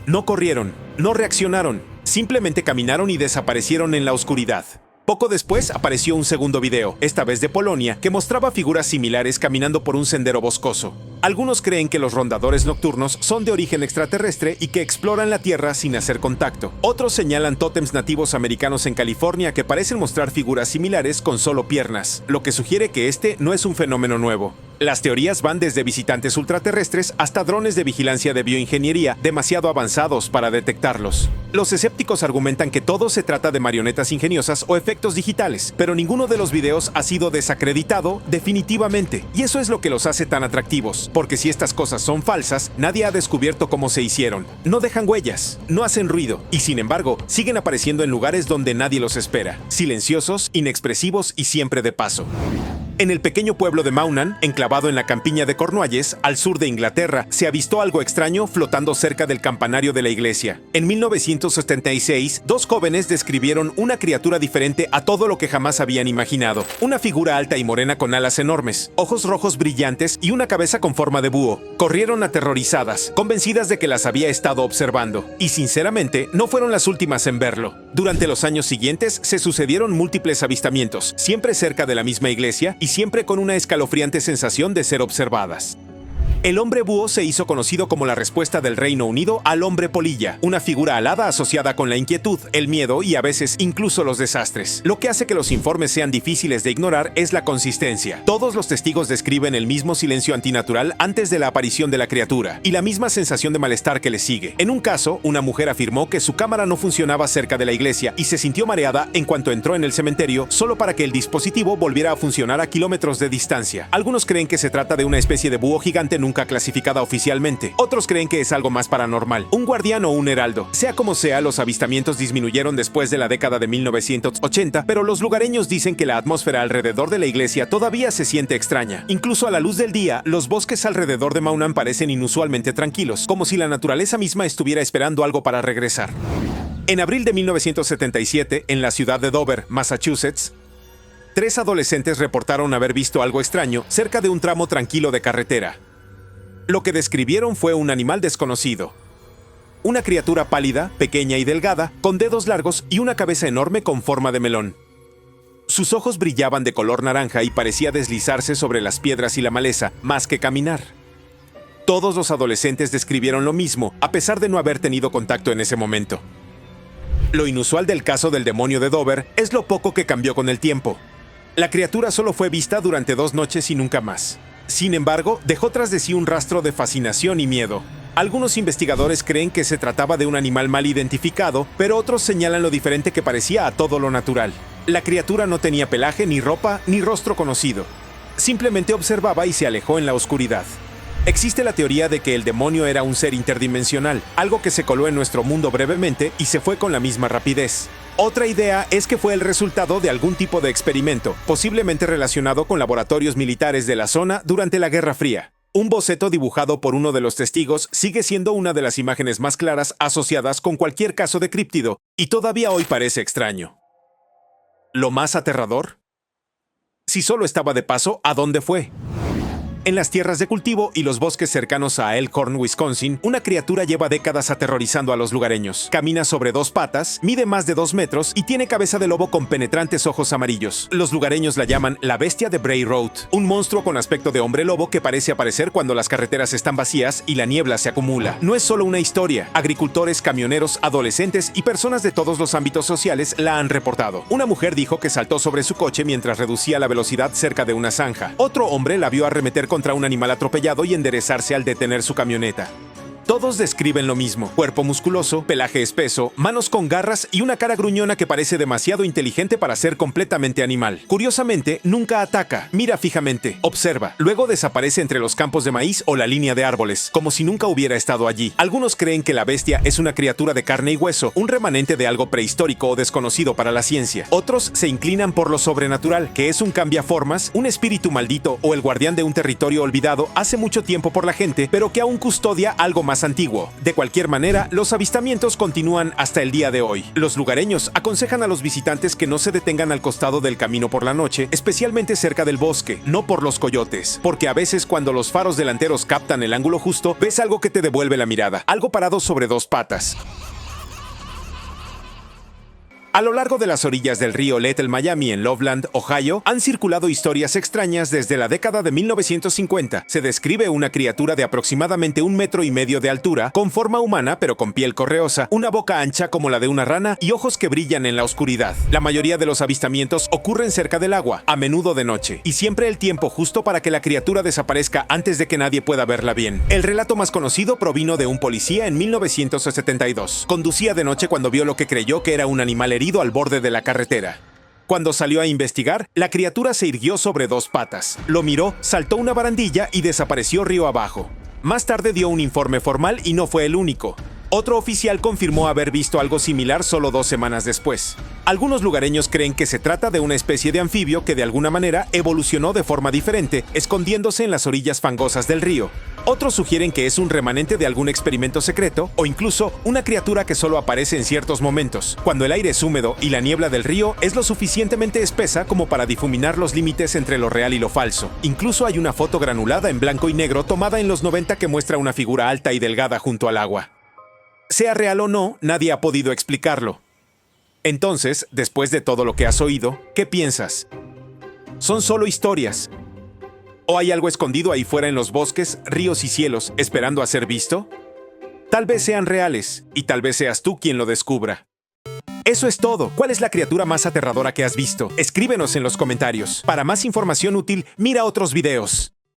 No corrieron, no reaccionaron, simplemente caminaron y desaparecieron en la oscuridad. Poco después apareció un segundo video, esta vez de Polonia, que mostraba figuras similares caminando por un sendero boscoso. Algunos creen que los rondadores nocturnos son de origen extraterrestre y que exploran la Tierra sin hacer contacto. Otros señalan tótems nativos americanos en California que parecen mostrar figuras similares con solo piernas, lo que sugiere que este no es un fenómeno nuevo. Las teorías van desde visitantes ultraterrestres hasta drones de vigilancia de bioingeniería demasiado avanzados para detectarlos. Los escépticos argumentan que todo se trata de marionetas ingeniosas o efectos digitales, pero ninguno de los videos ha sido desacreditado definitivamente, y eso es lo que los hace tan atractivos, porque si estas cosas son falsas, nadie ha descubierto cómo se hicieron. No dejan huellas, no hacen ruido, y sin embargo, siguen apareciendo en lugares donde nadie los espera, silenciosos, inexpresivos y siempre de paso. En el pequeño pueblo de Maunan, enclavado en la campiña de Cornualles, al sur de Inglaterra, se avistó algo extraño flotando cerca del campanario de la iglesia. En 1976, dos jóvenes describieron una criatura diferente a todo lo que jamás habían imaginado. Una figura alta y morena con alas enormes, ojos rojos brillantes y una cabeza con forma de búho. Corrieron aterrorizadas, convencidas de que las había estado observando. Y sinceramente, no fueron las últimas en verlo. Durante los años siguientes, se sucedieron múltiples avistamientos, siempre cerca de la misma iglesia, y siempre con una escalofriante sensación de ser observadas. El hombre búho se hizo conocido como la respuesta del Reino Unido al hombre polilla, una figura alada asociada con la inquietud, el miedo y a veces incluso los desastres. Lo que hace que los informes sean difíciles de ignorar es la consistencia. Todos los testigos describen el mismo silencio antinatural antes de la aparición de la criatura y la misma sensación de malestar que le sigue. En un caso, una mujer afirmó que su cámara no funcionaba cerca de la iglesia y se sintió mareada en cuanto entró en el cementerio solo para que el dispositivo volviera a funcionar a kilómetros de distancia. Algunos creen que se trata de una especie de búho gigante nunca nunca clasificada oficialmente. Otros creen que es algo más paranormal, un guardián o un heraldo. Sea como sea, los avistamientos disminuyeron después de la década de 1980, pero los lugareños dicen que la atmósfera alrededor de la iglesia todavía se siente extraña. Incluso a la luz del día, los bosques alrededor de Maunan parecen inusualmente tranquilos, como si la naturaleza misma estuviera esperando algo para regresar. En abril de 1977, en la ciudad de Dover, Massachusetts, 3 adolescentes reportaron haber visto algo extraño cerca de un tramo tranquilo de carretera. Lo que describieron fue un animal desconocido. Una criatura pálida, pequeña y delgada, con dedos largos y una cabeza enorme con forma de melón. Sus ojos brillaban de color naranja y parecía deslizarse sobre las piedras y la maleza, más que caminar. Todos los adolescentes describieron lo mismo, a pesar de no haber tenido contacto en ese momento. Lo inusual del caso del demonio de Dover es lo poco que cambió con el tiempo. La criatura solo fue vista durante 2 noches y nunca más. Sin embargo, dejó tras de sí un rastro de fascinación y miedo. Algunos investigadores creen que se trataba de un animal mal identificado, pero otros señalan lo diferente que parecía a todo lo natural. La criatura no tenía pelaje, ni ropa, ni rostro conocido. Simplemente observaba y se alejó en la oscuridad. Existe la teoría de que el demonio era un ser interdimensional, algo que se coló en nuestro mundo brevemente y se fue con la misma rapidez. Otra idea es que fue el resultado de algún tipo de experimento, posiblemente relacionado con laboratorios militares de la zona durante la Guerra Fría. Un boceto dibujado por uno de los testigos sigue siendo una de las imágenes más claras asociadas con cualquier caso de críptido, y todavía hoy parece extraño. ¿Lo más aterrador? Si solo estaba de paso, ¿a dónde fue? En las tierras de cultivo y los bosques cercanos a Elkhorn, Wisconsin, una criatura lleva décadas aterrorizando a los lugareños. Camina sobre 2 patas, mide más de 2 metros y tiene cabeza de lobo con penetrantes ojos amarillos. Los lugareños la llaman la bestia de Bray Road, un monstruo con aspecto de hombre lobo que parece aparecer cuando las carreteras están vacías y la niebla se acumula. No es solo una historia. Agricultores, camioneros, adolescentes y personas de todos los ámbitos sociales la han reportado. Una mujer dijo que saltó sobre su coche mientras reducía la velocidad cerca de una zanja. Otro hombre la vio arremeter contra un animal atropellado y enderezarse al detener su camioneta. Todos describen lo mismo: cuerpo musculoso, pelaje espeso, manos con garras y una cara gruñona que parece demasiado inteligente para ser completamente animal. Curiosamente, nunca ataca, mira fijamente, observa, luego desaparece entre los campos de maíz o la línea de árboles, como si nunca hubiera estado allí. Algunos creen que la bestia es una criatura de carne y hueso, un remanente de algo prehistórico o desconocido para la ciencia. Otros se inclinan por lo sobrenatural, que es un cambiaformas, un espíritu maldito o el guardián de un territorio olvidado hace mucho tiempo por la gente, pero que aún custodia algo más antiguo. De cualquier manera, los avistamientos continúan hasta el día de hoy. Los lugareños aconsejan a los visitantes que no se detengan al costado del camino por la noche, especialmente cerca del bosque, no por los coyotes, porque a veces cuando los faros delanteros captan el ángulo justo, ves algo que te devuelve la mirada, algo parado sobre 2 patas. A lo largo de las orillas del río Little Miami en Loveland, Ohio, han circulado historias extrañas desde la década de 1950. Se describe una criatura de aproximadamente 1,5 metros de altura, con forma humana pero con piel correosa, una boca ancha como la de una rana y ojos que brillan en la oscuridad. La mayoría de los avistamientos ocurren cerca del agua, a menudo de noche, y siempre el tiempo justo para que la criatura desaparezca antes de que nadie pueda verla bien. El relato más conocido provino de un policía en 1972. Conducía de noche cuando vio lo que creyó que era un animal herido al borde de la carretera. Cuando salió a investigar, la criatura se irguió sobre 2 patas. Lo miró, saltó una barandilla y desapareció río abajo. Más tarde dio un informe formal y no fue el único. Otro oficial confirmó haber visto algo similar solo 2 semanas después. Algunos lugareños creen que se trata de una especie de anfibio que de alguna manera evolucionó de forma diferente, escondiéndose en las orillas fangosas del río. Otros sugieren que es un remanente de algún experimento secreto o incluso una criatura que solo aparece en ciertos momentos, cuando el aire es húmedo y la niebla del río es lo suficientemente espesa como para difuminar los límites entre lo real y lo falso. Incluso hay una foto granulada en blanco y negro tomada en los 90 que muestra una figura alta y delgada junto al agua. Sea real o no, nadie ha podido explicarlo. Entonces, después de todo lo que has oído, ¿qué piensas? ¿Son solo historias? ¿O hay algo escondido ahí fuera en los bosques, ríos y cielos, esperando a ser visto? Tal vez sean reales, y tal vez seas tú quien lo descubra. Eso es todo. ¿Cuál es la criatura más aterradora que has visto? Escríbenos en los comentarios. Para más información útil, mira otros videos.